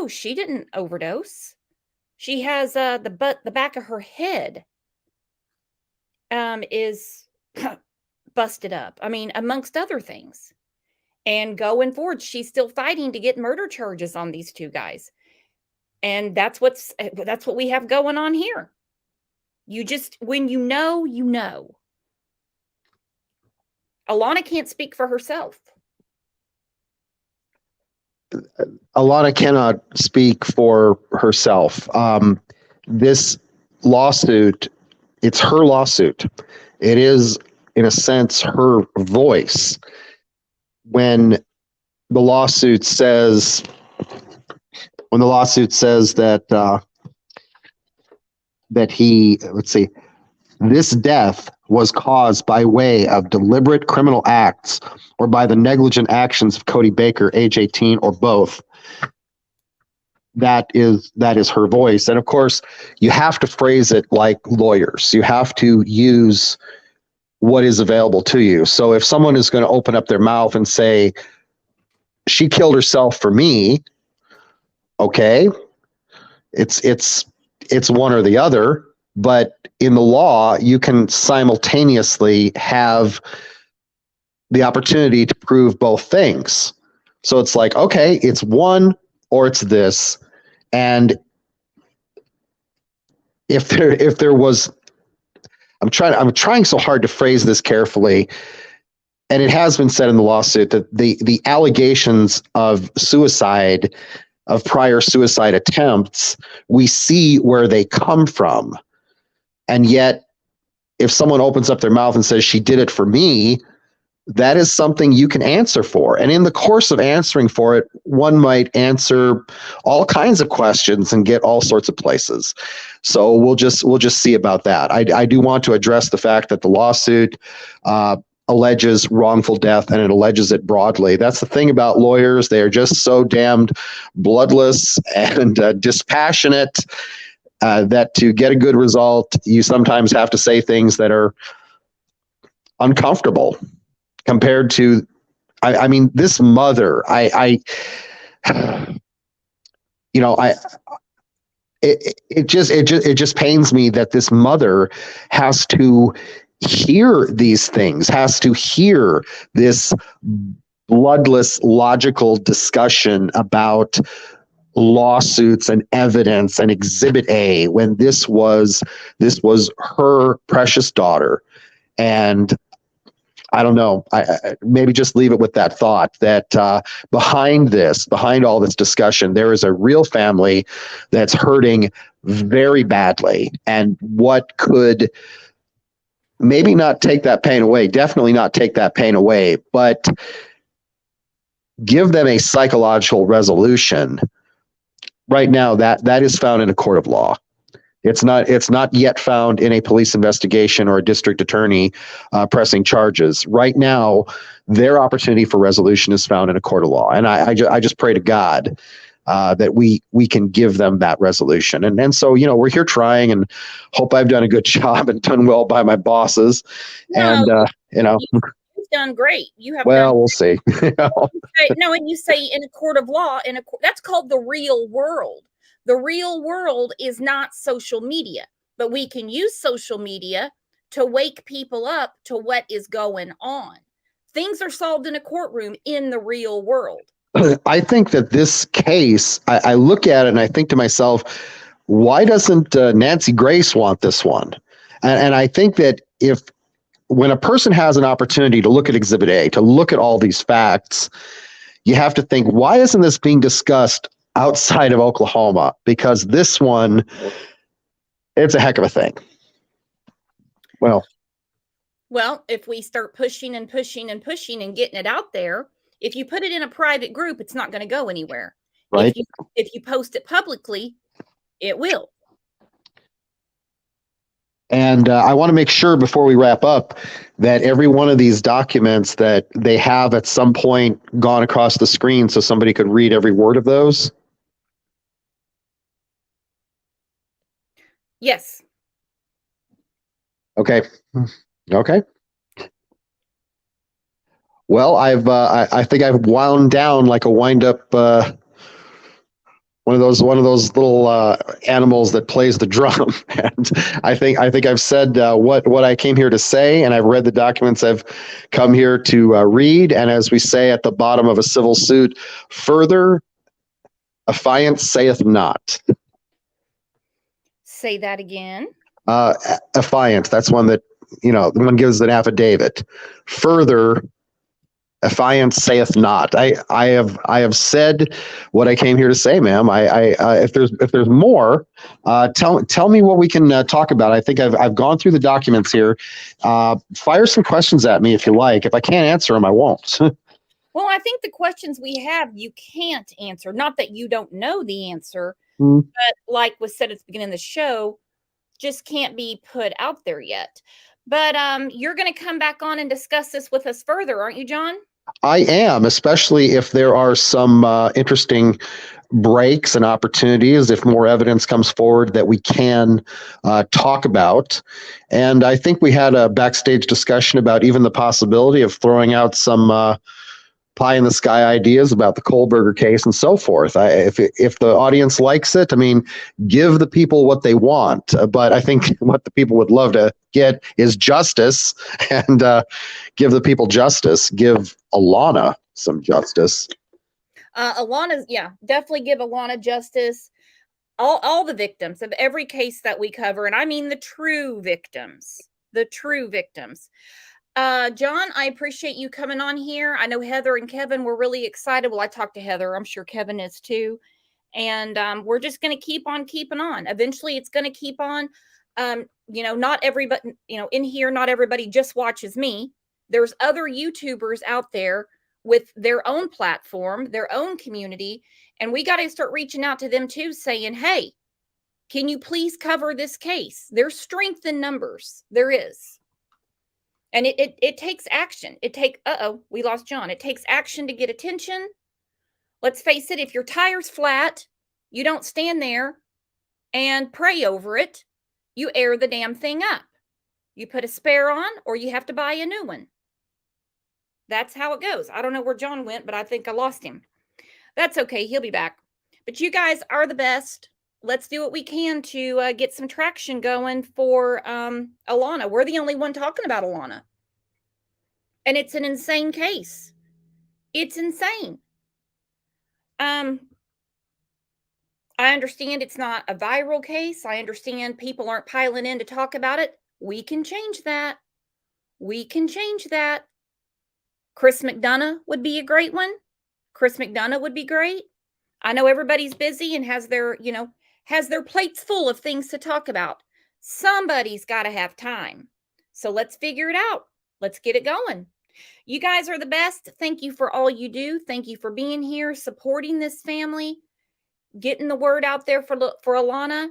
she didn't overdose. She has the back of her head is busted up. I mean, amongst other things. And going forward, she's still fighting to get murder charges on these two guys. And that's what we have going on here. You just, when you know. Alaunna can't speak for herself. Alana cannot speak for herself. This lawsuit, it's her lawsuit. It is, in a sense, her voice. When the lawsuit says that that he, let's see, this death was caused by way of deliberate criminal acts or by the negligent actions of Cody Baker, age 18, or both. That is her voice. And of course, you have to phrase it like lawyers. You have to use what is available to you. So if someone is going to open up their mouth and say, she killed herself for me, okay, it's one or the other. But in the law, you can simultaneously have the opportunity to prove both things. So it's like, okay, it's one or it's this. And if there was, I'm trying so hard to phrase this carefully, and it has been said in the lawsuit that the allegations of suicide, of prior suicide attempts, we see where they come from. And yet, if someone opens up their mouth and says, she did it for me, that is something you can answer for. And in the course of answering for it, one might answer all kinds of questions and get all sorts of places. So we'll just see about that. I do want to address the fact that the lawsuit alleges wrongful death, and it alleges it broadly. That's the thing about lawyers. They are just so damned bloodless and dispassionate that to get a good result, you sometimes have to say things that are uncomfortable compared to, I mean, this mother, it just pains me that this mother has to hear these things, has to hear this bloodless, logical discussion about lawsuits and evidence and Exhibit A, when this was her precious daughter. And I don't know, I maybe just leave it with that thought that behind all this discussion, there is a real family that's hurting very badly. And what could maybe not take that pain away, definitely not take that pain away, but give them a psychological resolution. Right now, that is found in a court of law. It's not yet found in a police investigation or a district attorney pressing charges. Right now, their opportunity for resolution is found in a court of law. And I just pray to God that we can give them that resolution. And so, we're here trying, and hope I've done a good job and done well by my bosses. No, And, you've done great. You have well, done. we'll see. No, and you say in a court of law, that's called the real world. The real world is not social media, but we can use social media to wake people up to what is going on. Things are solved in a courtroom in the real world. I think that this case, I look at it and I think to myself, why doesn't Nancy Grace want this one? And I think that when a person has an opportunity to look at Exhibit A, to look at all these facts, you have to think, why isn't this being discussed outside of Oklahoma? Because this one, it's a heck of a thing. Well, if we start pushing and pushing and pushing and getting it out there, if you put it in a private group, it's not going to go anywhere. Right. If you post it publicly, it will. And I want to make sure before we wrap up that every one of these documents that they have at some point gone across the screen so somebody could read every word of those. Yes. Okay. Well, I think I've wound down like a wind up one of those little animals that plays the drum. And I think I've said what I came here to say, and I've read the documents I've come here to read. And as we say at the bottom of a civil suit, further, affiant saith not. Say that again. Affiant. That's one that one gives an affidavit. Further, affiant saith not. I have said what I came here to say, ma'am. If there's more, tell me what we can talk about. I think I've gone through the documents here. Fire some questions at me if you like. If I can't answer them, I won't. Well, I think the questions we have, you can't answer. Not that you don't know the answer, Mm. but like was said at the beginning of the show, just can't be put out there yet. But you're going to come back on and discuss this with us further, aren't you, John? I am, especially if there are some interesting breaks and opportunities, if more evidence comes forward that we can talk about. And I think we had a backstage discussion about even the possibility of throwing out some pie in the sky ideas about the Kohlberger case and so forth. If the audience likes it, I mean, give the people what they want. But I think what the people would love to get is justice, and give the people justice. Give Alaunna some justice. Alaunna's, yeah, definitely give Alaunna justice. All the victims of every case that we cover, and I mean the true victims, the true victims. John, I appreciate you coming on here. I know Heather and Kevin were really excited. Well, I talked to Heather. I'm sure Kevin is too. And we're just going to keep on keeping on. Eventually, it's going to keep on. Not everybody, in here, not everybody just watches me. There's other YouTubers out there with their own platform, their own community. And we got to start reaching out to them too, saying, hey, can you please cover this case? There's strength in numbers. There is. And it takes action. We lost John. It takes action to get attention. Let's face it, if your tire's flat, you don't stand there and pray over it. You air the damn thing up. You put a spare on, or you have to buy a new one. That's how it goes. I don't know where John went, but I think I lost him. That's okay. He'll be back. But you guys are the best. Let's do what we can to get some traction going for Alaunna. We're the only one talking about Alaunna. And it's an insane case. It's insane. I understand it's not a viral case. I understand people aren't piling in to talk about it. We can change that. We can change that. Chris McDonough would be a great one. Chris McDonough would be great. I know everybody's busy and has their plates full of things to talk about. Somebody's got to have time. So let's figure it out. Let's get it going. You guys are the best. Thank you for all you do. Thank you for being here, supporting this family, getting the word out there for Alaunna.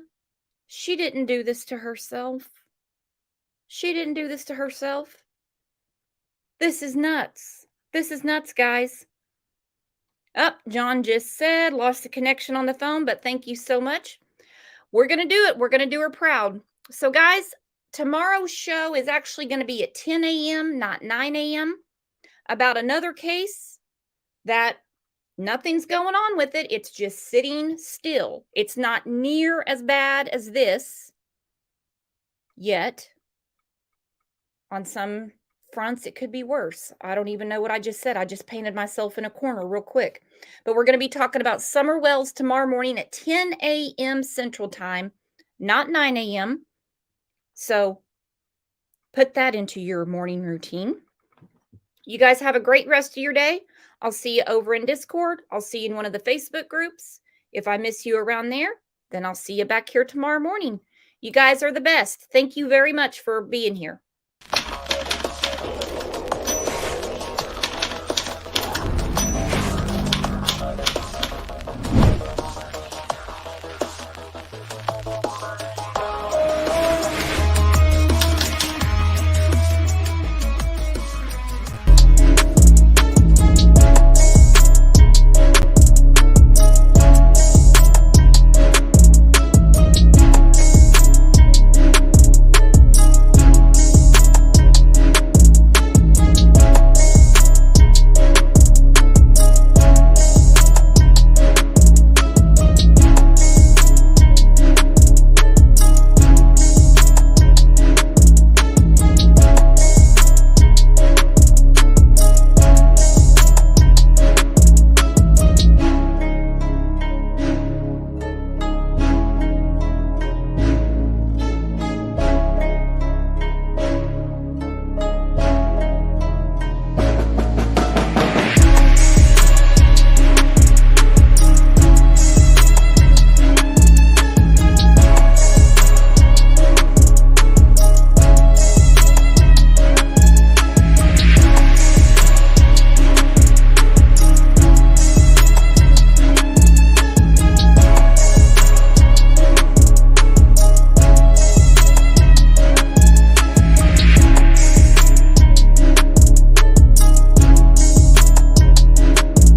She didn't do this to herself. She didn't do this to herself. This is nuts. This is nuts, guys. John just said, lost the connection on the phone, but thank you so much. We're going to do it. We're going to do her proud. So, guys, tomorrow's show is actually going to be at 10 a.m., not 9 a.m., about another case that nothing's going on with it. It's just sitting still. It's not near as bad as this yet. On some fronts, it could be worse. I don't even know what I just said. I just painted myself in a corner real quick. But we're going to be talking about Summer Wells tomorrow morning at 10 a.m. Central Time, not 9 a.m. So put that into your morning routine. You guys have a great rest of your day. I'll see you over in Discord. I'll see you in one of the Facebook groups. If I miss you around there, then I'll see you back here tomorrow morning. You guys are the best. Thank you very much for being here.